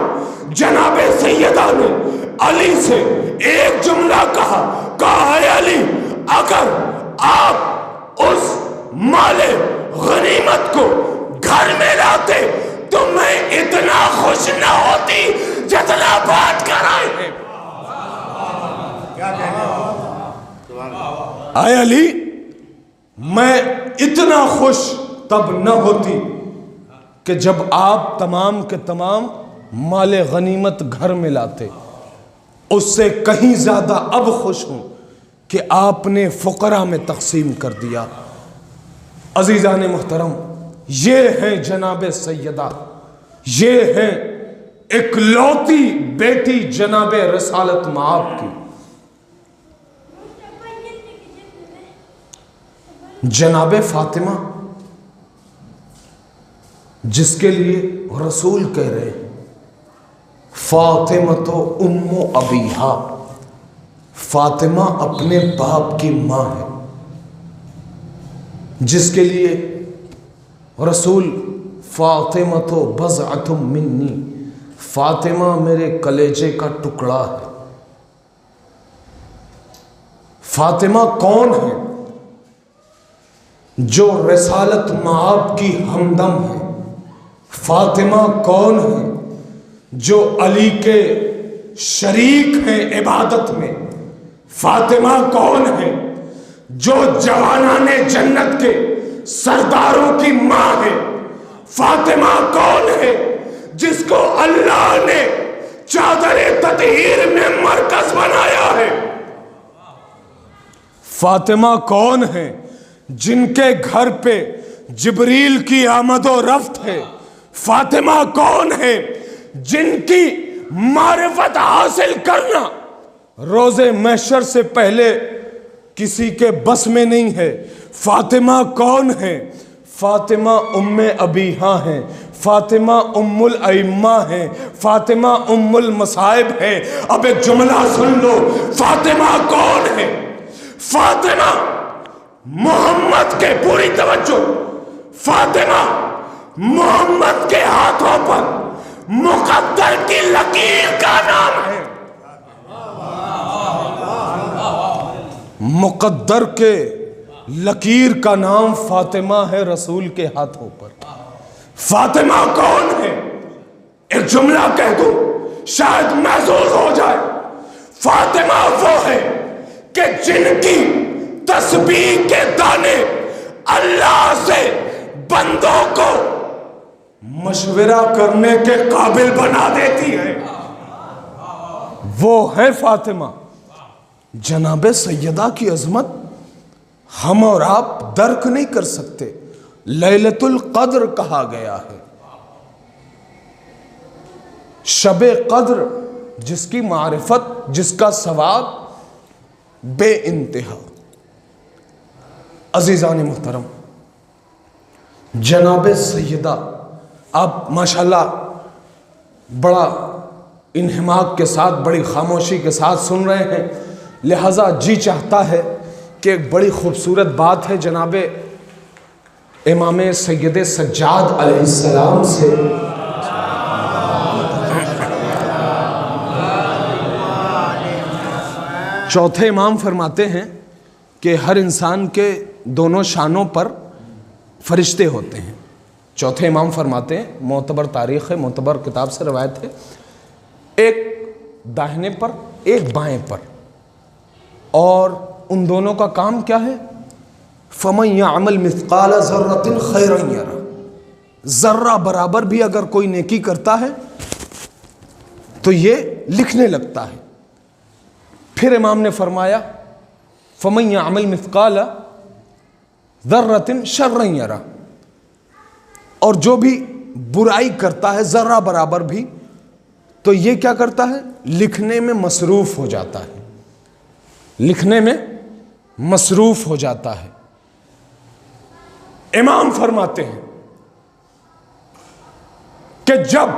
جناب سیدہ نے علی سے ایک جملہ کہا اے علی اگر آپ اس مال غنیمت کو گھر میں لاتے تو میں اتنا خوش نہ ہوتی جتنا بات کر آئے ہیں۔ اے علی میں اتنا خوش تب نہ ہوتی کہ جب آپ تمام کے تمام مال غنیمت گھر میں لاتے، اس سے کہیں زیادہ اب خوش ہوں کہ آپ نے فقراء میں تقسیم کر دیا۔ عزیزان محترم، یہ ہے جناب سیدہ، یہ ہے اکلوتی بیٹی جناب رسالت مآب کی، جناب فاطمہ، جس کے لیے رسول کہہ رہے ہیں فاطمہ تو ام ابیہا، فاطمہ اپنے باپ کی ماں ہے، جس کے لیے رسول فاطمہ تو بضعۃ منی، فاطمہ میرے کلیجے کا ٹکڑا ہے۔ فاطمہ کون ہے؟ جو رسالت مآب کی ہمدم ہے۔ فاطمہ کون ہے؟ جو علی کے شریک ہیں عبادت میں۔ فاطمہ کون ہے؟ جو جوانان جنت کے سرداروں کی ماں ہے۔ فاطمہ کون ہے؟ جس کو اللہ نے چادر تطہیر میں مرکز بنایا ہے۔ فاطمہ کون ہے؟ جن کے گھر پہ جبریل کی آمد و رفت ہے۔ فاطمہ کون ہے؟ جن کی معرفت حاصل کرنا روز محشر سے پہلے کسی کے بس میں نہیں ہے۔ فاطمہ کون ہے؟ فاطمہ ام ابیہا ہیں، فاطمہ ام الائمہ ہیں، فاطمہ ام المصائب ہے۔ اب ایک جملہ سن لو، فاطمہ کون ہے؟ فاطمہ محمد کے، پوری توجہ، فاطمہ محمد کے ہاتھوں پر مقدر کی لکیر کا نام ہے۔ مقدر کے لکیر کا نام فاطمہ ہے رسول کے ہاتھوں پر۔ فاطمہ کون ہے؟ ایک جملہ کہہ دو شاید محسوس ہو جائے۔ فاطمہ وہ ہے کہ جن کی تسبیح کے دانے اللہ سے بندوں کو مشورہ کرنے کے قابل بنا دیتی ہے، وہ ہے فاطمہ۔ جناب سیدہ کی عظمت ہم اور آپ درک نہیں کر سکتے۔ لیلۃ القدر کہا گیا ہے، شب قدر، جس کی معرفت، جس کا ثواب بے انتہا۔ عزیزان محترم، جناب سیدہ، آپ ماشاءاللہ بڑا انہماک کے ساتھ، بڑی خاموشی کے ساتھ سن رہے ہیں، لہٰذا جی چاہتا ہے کہ ایک بڑی خوبصورت بات ہے جناب امام سید سجاد علیہ السلام سے چوتھے امام فرماتے ہیں کہ ہر انسان کے دونوں شانوں پر فرشتے ہوتے ہیں۔ چوتھے امام فرماتے ہیں، معتبر تاریخ ہے، معتبر کتاب سے روایت ہے، ایک داہنے پر ایک بائیں پر، اور ان دونوں کا کام کیا ہے؟ فَمَنْ يَعْمَلْ مِثْقَالَ ذَرَّةٍ خَيْرًا يَرَهُ، ذرہ برابر بھی اگر کوئی نیکی کرتا ہے تو یہ لکھنے لگتا ہے۔ پھر امام نے فرمایا فَمَنْ يَعْمَلْ مِثْقَالَ ذَرَّةٍ شَرًّا يَرَهُ، اور جو بھی برائی کرتا ہے ذرہ برابر بھی، تو یہ کیا کرتا ہے؟ لکھنے میں مصروف ہو جاتا ہے، لکھنے میں مصروف ہو جاتا ہے۔ امام فرماتے ہیں کہ جب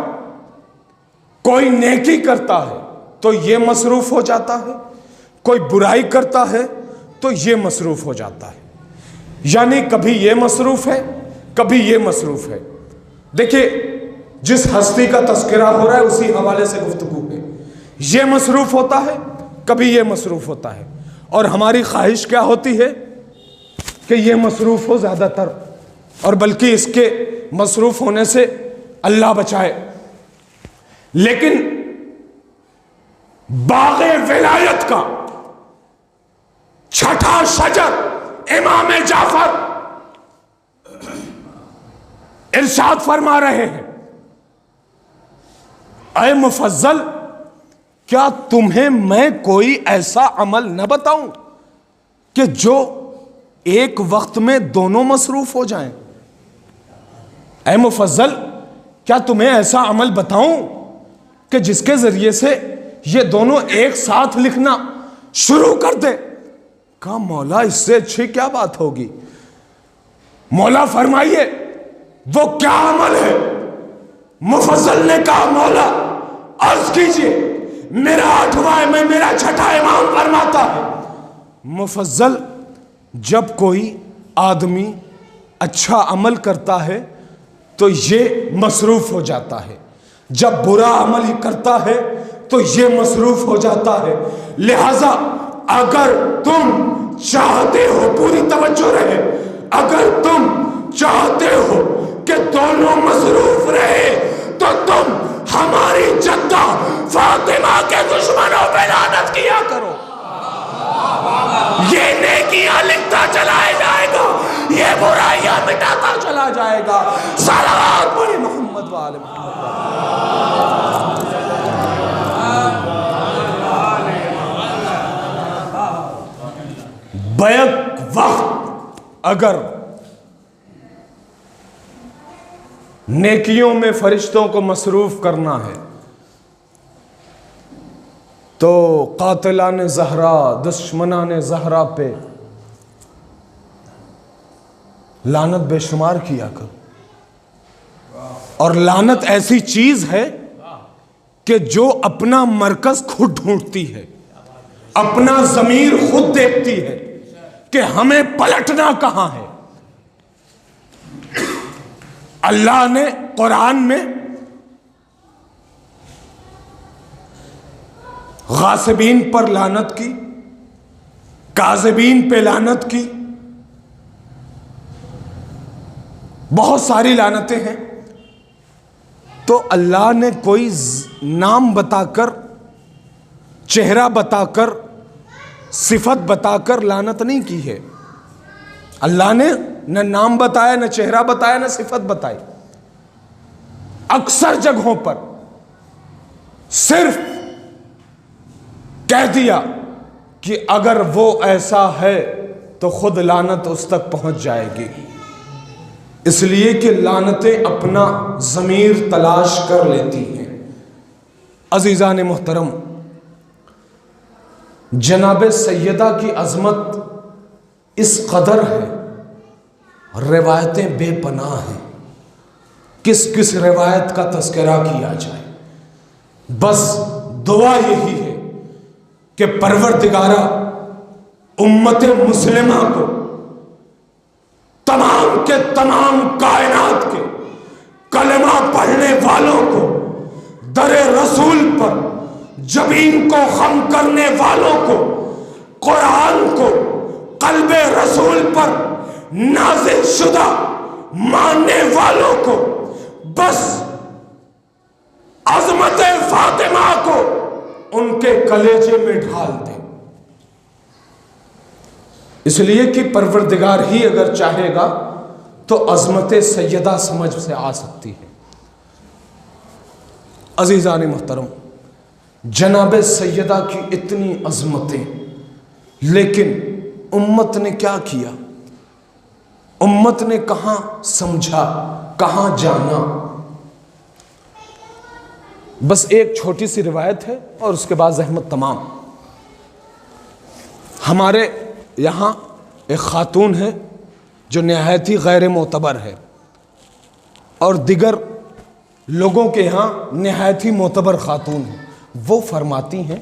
کوئی نیکی کرتا ہے تو یہ مصروف ہو جاتا ہے، کوئی برائی کرتا ہے تو یہ مصروف ہو جاتا ہے، یعنی کبھی یہ مصروف ہے، کبھی یہ مصروف ہے۔ دیکھیے، جس ہستی کا تذکرہ ہو رہا ہے اسی حوالے سے گفتگو ہے۔ یہ مصروف ہوتا ہے، کبھی یہ مصروف ہوتا ہے، اور ہماری خواہش کیا ہوتی ہے کہ یہ مصروف ہو زیادہ تر، اور بلکہ اس کے مصروف ہونے سے اللہ بچائے۔ لیکن باغ ولایت کا چھٹا شجر امام جعفر ارشاد فرما رہے ہیں، اے مفضل، کیا تمہیں میں کوئی ایسا عمل نہ بتاؤں کہ جو ایک وقت میں دونوں مصروف ہو جائیں؟ اے مفضل، کیا تمہیں ایسا عمل بتاؤں کہ جس کے ذریعے سے یہ دونوں ایک ساتھ لکھنا شروع کر دے؟ کہا مولا، اس سے اچھی کیا بات ہوگی؟ مولا فرمائیے وہ کیا عمل ہے؟ مفضل نے کہا مولا عرض کیجئے، میرا 8واں میں میرا چھٹا امام فرماتا ہے، مفضل، جب کوئی آدمی اچھا عمل کرتا ہے تو یہ مصروف ہو جاتا ہے، جب برا عمل کرتا ہے تو یہ مصروف ہو جاتا ہے۔ لہذا اگر تم چاہتے ہو، پوری توجہ رہے، اگر تم چاہتے ہو کہ دونوں مصروف رہے تو تم ہماری جدہ فاطمہ کے دشمنوں پہ لعنت کیا کرو، یہ نیکیاں لکھتا چلا جائے گا، یہ برائیاں مٹاتا چلا جائے گا۔ صلوات پڑھی محمد و آل محمد۔ بیک وقت اگر نیکیوں میں فرشتوں کو مصروف کرنا ہے تو قاتلان زہرا، دشمنان زہرا پہ لعنت بے شمار کیا کر۔ اور لعنت ایسی چیز ہے کہ جو اپنا مرکز خود ڈھونڈتی ہے، اپنا ضمیر خود دیکھتی ہے کہ ہمیں پلٹنا کہاں ہے۔ اللہ نے قرآن میں غاصبین پر لعنت کی، کاذبین پہ لعنت کی، بہت ساری لعنتیں ہیں۔ تو اللہ نے کوئی نام بتا کر، چہرہ بتا کر، صفت بتا کر لعنت نہیں کی ہے۔ اللہ نے نہ نام بتایا، نہ چہرہ بتایا، نہ صفت بتائی. اکثر جگہوں پر صرف کہہ دیا کہ اگر وہ ایسا ہے تو خود لعنت اس تک پہنچ جائے گی، اس لیے کہ لعنتیں اپنا ضمیر تلاش کر لیتی ہیں. عزیزان محترم، جناب سیدہ کی عظمت اس قدر ہے، روایتیں بے پناہ ہیں. کس کس روایت کا تذکرہ کیا جائے؟ بس دعا یہی ہے کہ پروردگارہ امت مسلمہ کو، تمام کے تمام کائنات کے کلمہ پڑھنے والوں کو، در رسول پر جبین کو خم کرنے والوں کو، قرآن کو قلب رسول پر نازل شدہ ماننے والوں کو، بس عظمت فاطمہ کو ان کے کلیجے میں ڈھال دے. اس لیے کہ پروردگار ہی اگر چاہے گا تو عظمت سیدہ سمجھ سے آ سکتی ہے. عزیزان محترم، جناب سیدہ کی اتنی عظمتیں، لیکن امت نے کیا کیا؟ امت نے کہاں سمجھا، کہاں جانا؟ بس ایک چھوٹی سی روایت ہے اور اس کے بعد زحمت تمام. ہمارے یہاں ایک خاتون ہے جو نہایت ہی غیر معتبر ہے، اور دیگر لوگوں کے یہاں نہایت ہی معتبر خاتون ہے. وہ فرماتی ہیں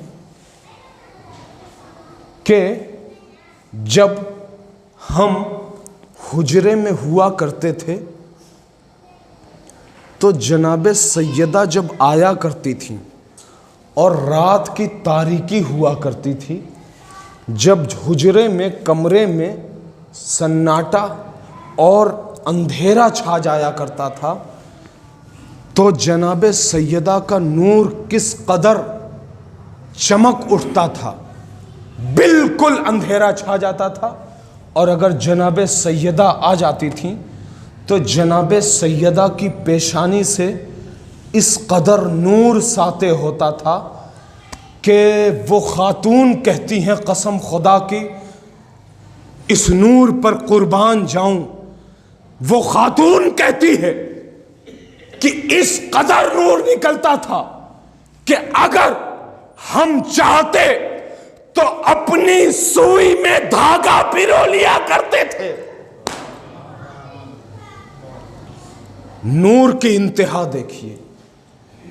کہ جب ہم حجرے میں ہوا کرتے تھے تو جناب سیدہ جب آیا کرتی تھیں اور رات کی تاریکی ہوا کرتی تھی، جب حجرے میں، کمرے میں سناٹا اور اندھیرا چھا جایا کرتا تھا، تو جناب سیدہ کا نور کس قدر چمک اٹھتا تھا. بالکل اندھیرا چھا جاتا تھا، اور اگر جناب سیدہ آ جاتی تھیں تو جناب سیدہ کی پیشانی سے اس قدر نور ساطع ہوتا تھا کہ وہ خاتون کہتی ہیں قسم خدا کی اس نور پر قربان جاؤں. وہ خاتون کہتی ہے کہ اس قدر نور نکلتا تھا کہ اگر ہم چاہتے تو اپنی سوئی میں دھاگا پرو لیا کرتے تھے. نور کی انتہا دیکھیے،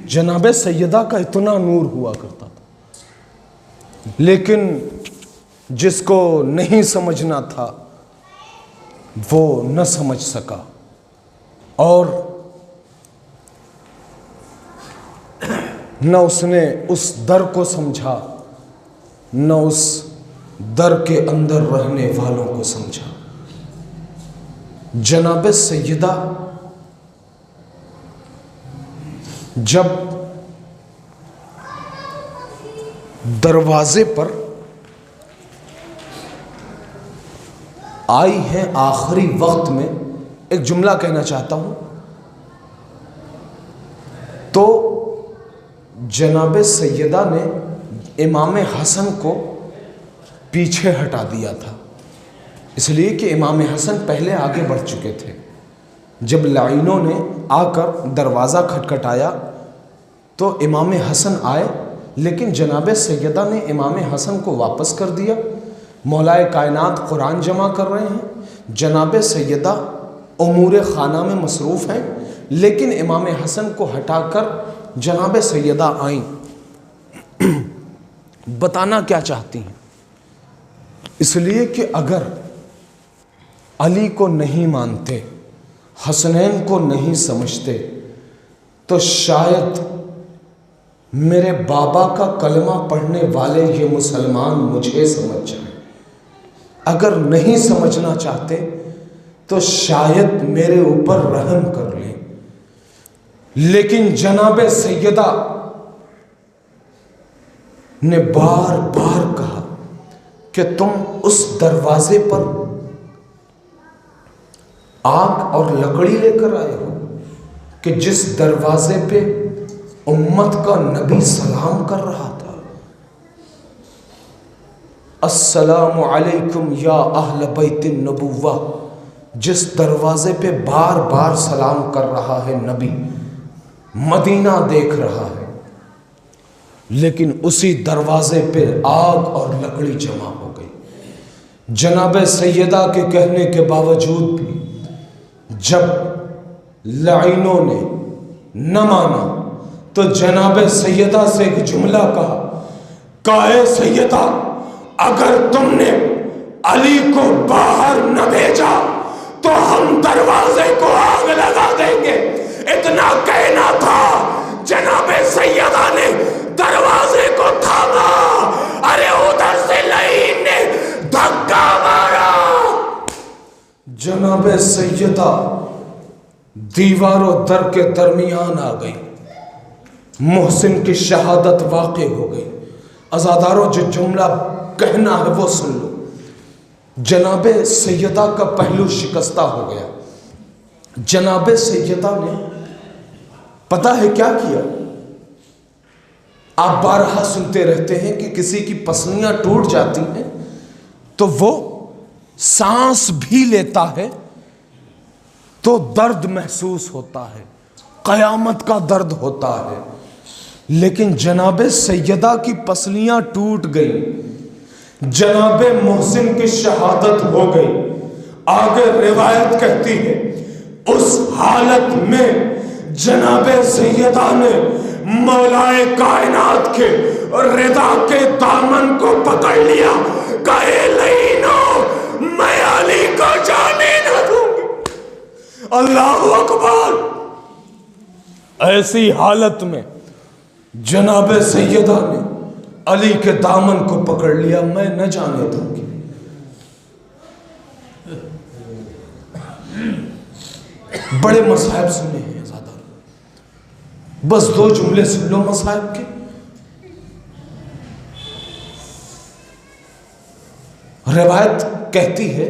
جناب سیدہ کا اتنا نور ہوا کرتا تھا. لیکن جس کو نہیں سمجھنا تھا وہ نہ سمجھ سکا، اور نہ اس نے اس در کو سمجھا، نہ اس در کے اندر رہنے والوں کو سمجھا. جناب سیدہ جب دروازے پر آئی ہیں آخری وقت میں، ایک جملہ کہنا چاہتا ہوں، تو جناب سیدہ نے امام حسن کو پیچھے ہٹا دیا تھا، اس لیے کہ امام حسن پہلے آگے بڑھ چکے تھے. جب لعینوں نے آ کر دروازہ کھٹکھٹایا تو امام حسن آئے، لیکن جناب سیدہ نے امام حسن کو واپس کر دیا. مولائے کائنات قرآن جمع کر رہے ہیں، جناب سیدہ امور خانہ میں مصروف ہیں، لیکن امام حسن کو ہٹا کر جناب سیدہ آئیں. بتانا کیا چاہتی ہیں؟ اس لیے کہ اگر علی کو نہیں مانتے، حسنین کو نہیں سمجھتے، تو شاید میرے بابا کا کلمہ پڑھنے والے یہ مسلمان مجھے سمجھ جائیں. اگر نہیں سمجھنا چاہتے تو شاید میرے اوپر رحم کر لیں. لیکن جناب سیدہ نے بار بار کہا کہ تم اس دروازے پر آگ اور لکڑی لے کر آئے ہو کہ جس دروازے پہ امت کا نبی سلام کر رہا تھا، السلام علیکم یا اہل بیت النبوہ، جس دروازے پہ بار بار سلام کر رہا ہے نبی، مدینہ دیکھ رہا ہے، لیکن اسی دروازے پہ آگ اور لکڑی جمع ہو گئی۔ جناب سیدہ کے کہنے کے باوجود بھی جب لعینوں نے نہ مانا تو جناب سیدہ سے ایک جملہ کہا، اے سیدہ، اگر تم نے علی کو باہر نہ بھیجا تو ہم دروازے کو آگ لگا دیں گے۔ اتنا کہنا تھا، جناب سیدہ نے دروازے کو تھاما، ارے ادھر سے لعین نے دھکا مارا، جناب سیدہ دیوار و در کے درمیان آ گئی، محسن کی شہادت واقع ہو گئی۔ عزاداروں، جو جملہ کہنا ہے وہ سن لو۔ جناب سیدہ کا پہلو شکستہ ہو گیا۔ جناب سیدہ نے پتہ ہے کیا کیا؟ آپ بارہا سنتے رہتے ہیں کہ کسی کی پسلیاں ٹوٹ جاتی ہیں تو وہ سانس بھی لیتا ہے تو درد محسوس ہوتا ہے، قیامت کا درد ہوتا ہے، لیکن جناب سیدہ کی پسلیاں ٹوٹ گئیں، جناب محسن کی شہادت ہو گئی۔ آگے روایت کہتی ہے اس حالت میں جناب سیدہ نے مولائے کائنات کے رضا کے دامن کو پکڑ لیا، کہے لعینو میں علی کو جانے نہ دوں گی۔ اللہ اکبر! ایسی حالت میں جناب سیدہ نے علی کے دامن کو پکڑ لیا، میں نہ جانے دوں گی۔ بڑے مصائب سنے ہیں زیادہ، بس دو جملے سن لو مصائب کے۔ روایت کہتی ہے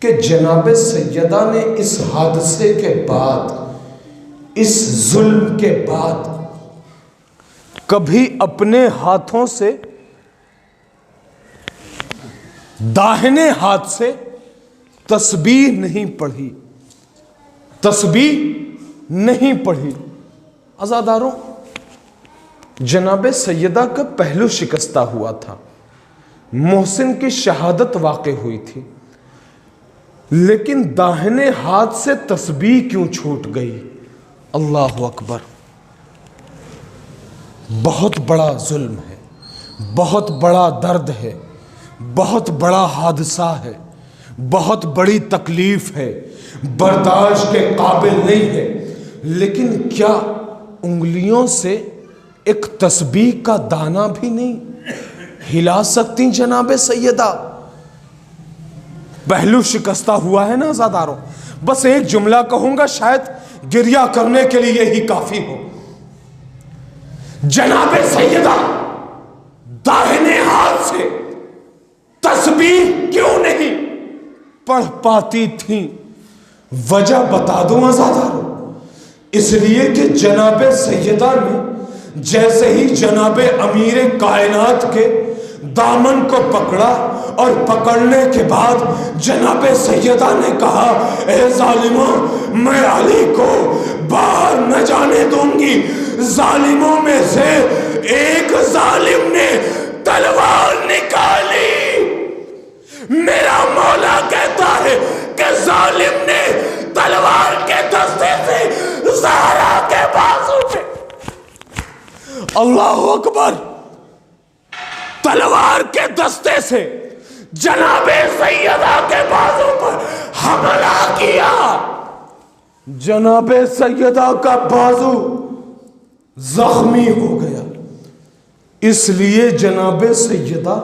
کہ جناب سیدہ نے اس حادثے کے بعد، اس ظلم کے بعد کبھی اپنے ہاتھوں سے داہنے ہاتھ سے تسبیح نہیں پڑھی، تسبیح نہیں پڑھی۔ عزاداروں، جناب سیدہ کا پہلو شکستہ ہوا تھا، محسن کی شہادت واقع ہوئی تھی، لیکن داہنے ہاتھ سے تسبیح کیوں چھوٹ گئی؟ اللہ اکبر! بہت بڑا ظلم ہے، بہت بڑا درد ہے، بہت بڑا حادثہ ہے، بہت بڑی تکلیف ہے، برداشت کے قابل نہیں ہے، لیکن کیا انگلیوں سے ایک تسبیح کا دانہ بھی نہیں ہلا سکتی جناب سیدہ؟ پہلو شکستہ ہوا ہے نا عزاداروں۔ بس ایک جملہ کہوں گا، شاید گریہ کرنے کے لیے یہی کافی ہو۔ جناب سیدہ داہنے ہاتھ سے تسبیح کیوں نہیں پڑھ پاتی تھیں؟ وجہ بتا دوں عزاداروں، اس لیے کہ جناب سیدہ نے جیسے ہی جناب امیر کائنات کے دامن کو پکڑا، اور پکڑنے کے بعد جناب سیدہ نے کہا، اے ظالموں، میں علی کو باہر نہ جانے دوں گی۔ ظالموں میں سے ایک ظالم نے تلوار نکالی۔ میرا مولا کہتا ہے کہ ظالم نے تلوار کے دستے سے زہرا کے بازو پہ، اللہ اکبر، تلوار کے دستے سے جناب سیدہ کے بازو پر حملہ کیا۔ جناب سیدہ کا بازو زخمی ہو گیا، اس لیے جناب سیدہ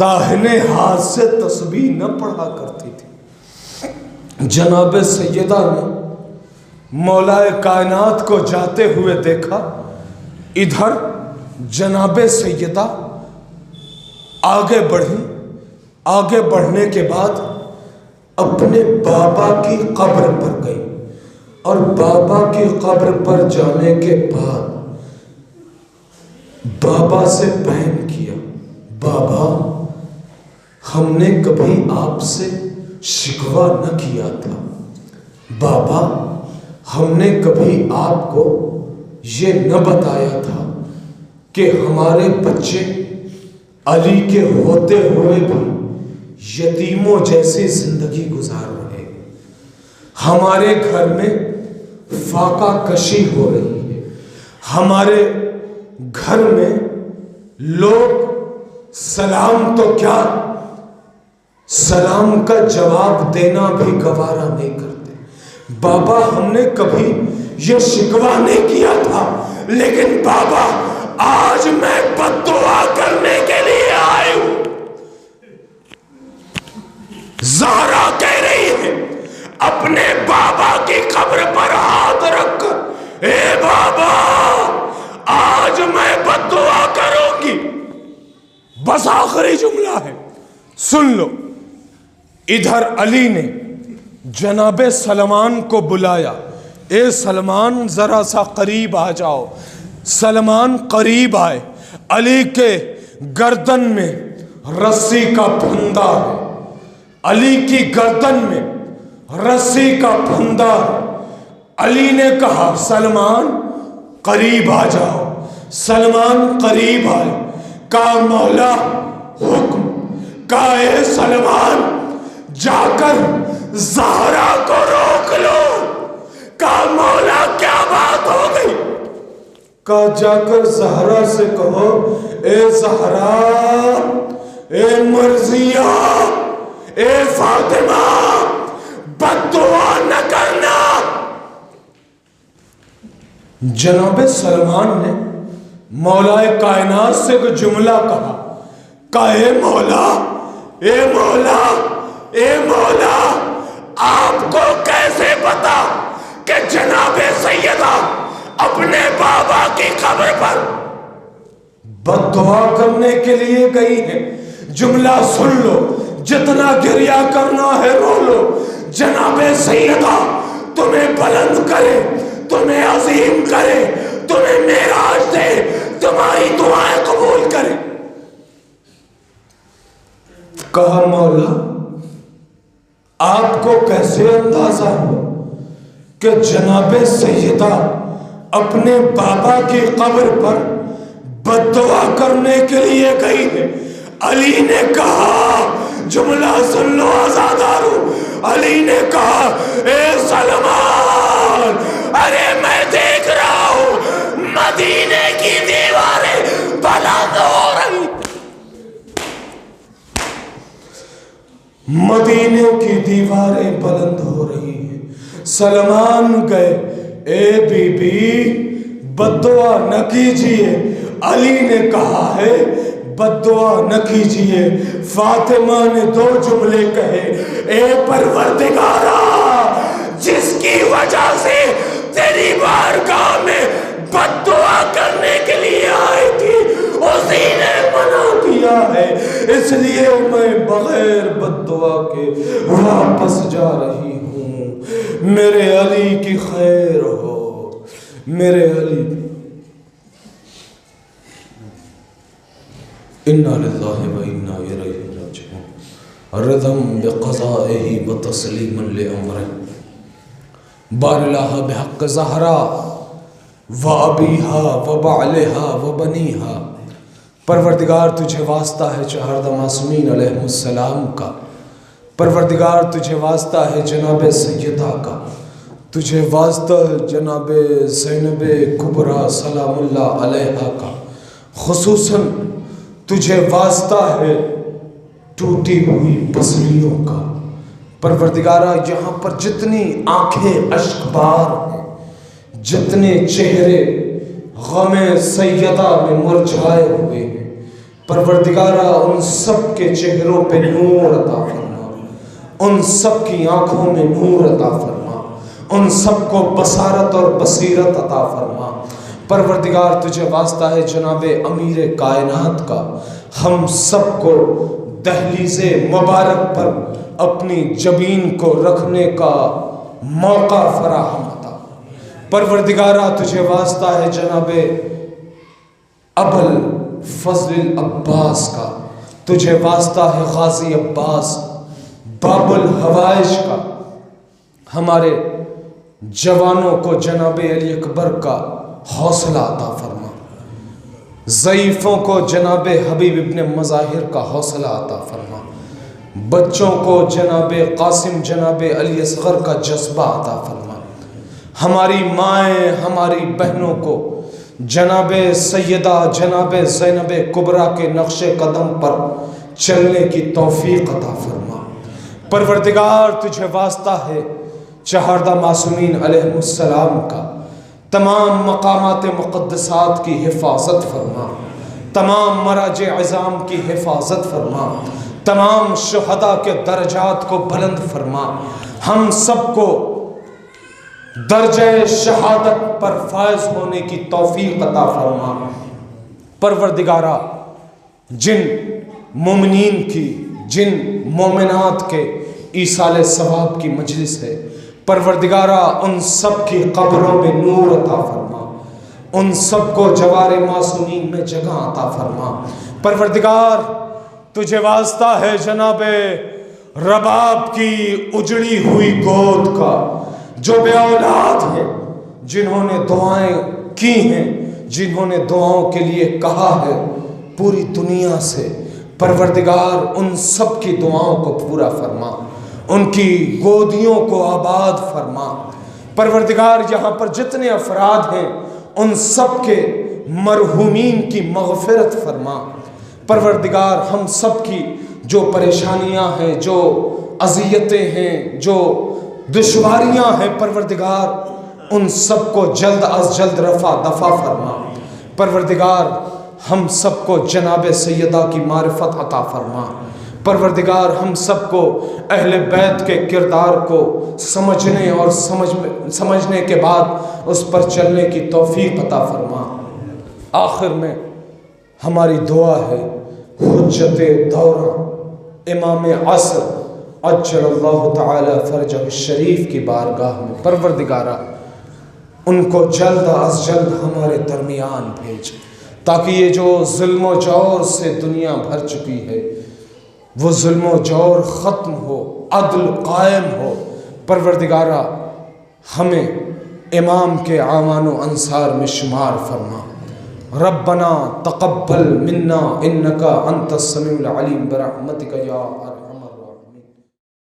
داہنے ہاتھ سے تسبیح نہ پڑھا کرتی تھی۔ جناب سیدہ نے مولا کائنات کو جاتے ہوئے دیکھا، ادھر جناب سیدہ آگے بڑھی، آگے بڑھنے کے بعد اپنے بابا کی قبر پر گئی اور بابا کی قبر پر جانے کے بعد بابا سے بیان کیا، بابا ہم نے کبھی آپ سے شکوہ نہ کیا تھا، بابا ہم نے کبھی آپ کو یہ نہ بتایا تھا کہ ہمارے بچے علی کے ہوتے ہوئے بھی یتیموں جیسی زندگی گزار رہے، ہمارے گھر میں فاقہ کشی ہو رہی ہے، ہمارے گھر میں لوگ سلام تو کیا سلام کا جواب دینا بھی گوارا نہیں کرتے، بابا ہم نے کبھی یہ شکوہ نہیں کیا تھا، لیکن بابا آج میں بد دعا کرنے کے لیے آئی ہوں۔ زہرا کہہ رہی ہے اپنے بابا کی قبر پر ہاتھ رکھ کر، اے بابا آج میں بد دعا کروں گی۔ بس آخری جملہ ہے، سن لو۔ ادھر علی نے جناب سلمان کو بلایا، اے سلمان ذرا سا قریب آ جاؤ۔ سلمان قریب آئے، علی کے گردن میں رسی کا پھندا ہے، علی کی گردن میں رسی کا پھندا ہے۔ علی نے کہا سلمان قریب آ جاؤ۔ سلمان قریب آئے، کہا مولا حکم، کہا اے سلمان جا کر زہرا کو روک لو۔ کہا مولا کیا بات ہو گئی؟ کہا جا کر زہرا سے کہو، اے زہرا، اے مرضیہ، اے فاطمہ، بد دعا نہ کرنا۔ جناب سلمان نے مولا کائنات سے ایک جملہ کہا اے مولا، اے مولا، اے مولا، آپ کو کیسے پتا کہ جناب سیدہ اپنے بابا کی قبر پر بد دعا کرنے کے لیے گئی ہے؟ جملہ سن لو، جتنا گریہ کرنا ہے رو لو۔ جناب سیدہ تمہیں بلند کرے، تمہیں عظیم کرے، تمہیں معراج دے، تمہاری دعائیں قبول کرے۔ کہا مولا آپ کو کیسے اندازہ ہو کہ جناب سیدہ اپنے بابا کی قبر پر بد دعا کرنے کے لیے گئی ہے؟ علی نے کہا، جملہ سن لو آزادارو، علی نے کہا اے سلمان، ارے میں دیکھ رہا ہوں مدینے کی دیواریں بلند ہو رہی، مدینے کی دیواریں بلند ہو رہی ہیں۔ سلمان گئے، اے بی بی بد دعا نہ کیجئے۔ علی نے کہا ہے بد دعا نہ کیجئے۔ فاطمہ نے دو جملے کہے، اے پروردگارا، جس کی وجہ سے تیری بارگاہ میں بد دعا کرنے کے لیے آئی تھی اسی نے منع کیا ہے، اس لیے میں بغیر بد دعا کے واپس جا رہی ہوں۔ میرے علی کی خیر ہو، میرے علی۔ انا للہ و انا الیہ راجعون، رضا بقضائہ و تسلیما لامرہ، بار اللہ بحق زہرا و ابیہا و بعلہا و بنیہا۔ پروردگار تجھے واسطہ ہے چہاردہ معصومین علیہ السلام کا، پروردگار تجھے واسطہ ہے جناب سیدہ کا، تجھے واسطہ ہے جناب زینب کبریٰ سلام اللہ علیہا کا، خصوصاً تجھے واسطہ ہے ٹوٹی ہوئی پسلیوں کا۔ پروردگارہ یہاں پر جتنی آنکھیں اشک بار ہیں، جتنے چہرے غم سیدہ میں مرجھائے ہوئے ہیں، پروردگارہ ان سب کے چہروں پہ نور عطا فرما، ان سب کی آنکھوں میں نور عطا فرما، ان سب کو بصارت اور بصیرت عطا فرما۔ پروردگار تجھے واسطہ ہے جناب امیر کائنات کا، ہم سب کو دہلیز مبارک پر اپنی جبین کو رکھنے کا موقع فراہم عطا۔ پروردگارہ تجھے واسطہ ہے جناب ابل فضل العباس کا، تجھے واسطہ ہے غازی عباس باب الحوائج کا، ہمارے جوانوں کو جناب علی اکبر کا حوصلہ عطا فرما، ضعیفوں کو جناب حبیب ابن مظاہر کا حوصلہ عطا فرما، بچوں کو جناب قاسم جناب علی اصغر کا جذبہ عطا فرما، ہماری مائیں ہماری بہنوں کو جناب سیدہ جناب زینب کبریٰ کے نقش قدم پر چلنے کی توفیق عطا فرما۔ پروردگار تجھے واسطہ ہے چہاردہ معصومین علیہ السلام کا، تمام مقامات مقدسات کی حفاظت فرما، تمام مراجع عظام کی حفاظت فرما، تمام شہداء کے درجات کو بلند فرما، ہم سب کو درجہ شہادت پر فائز ہونے کی توفیق عطا فرما۔ پروردگارہ جن مومنین کی جن مومنات کے ایصال ثواب کی مجلس ہے، پروردگارہ ان سب کی قبروں میں نور عطا فرما، ان سب کو جوار معصومین میں جگہ عطا فرما۔ پروردگار تجھے واسطہ ہے جناب رباب کی اجڑی ہوئی گود کا، جو بے اولاد ہیں، جنہوں نے دعائیں کی ہیں، جنہوں نے دعاؤں کے لیے کہا ہے پوری دنیا سے، پروردگار ان سب کی دعاؤں کو پورا فرما، ان کی گودیوں کو آباد فرما۔ پروردگار یہاں پر جتنے افراد ہیں ان سب کے مرحومین کی مغفرت فرما۔ پروردگار ہم سب کی جو پریشانیاں ہیں، جو اذیتیں ہیں، جو دشواریاں ہیں، پروردگار ان سب کو جلد از جلد رفع دفع فرما۔ پروردگار ہم سب کو جناب سیدہ کی معرفت عطا فرما۔ پروردگار ہم سب کو اہل بیت کے کردار کو سمجھنے اور سمجھنے کے بعد اس پر چلنے کی توفیق عطا فرما۔ آخر میں ہماری دعا ہے حجت دورہ امام عصر عجل اللہ تعالی فرجہ الشریف کی بارگاہ میں، پروردگارہ ان کو جلد از جلد ہمارے درمیان بھیج، تاکہ یہ جو ظلم و جور سے دنیا بھر چکی ہے وہ ظلم و جور ختم ہو، عدل قائم ہو۔ پروردگارہ ہمیں امام کے اعوان و انصار میں شمار فرما۔ ربنا تقبل منا انک انت السمیع العلیم برحمتک یا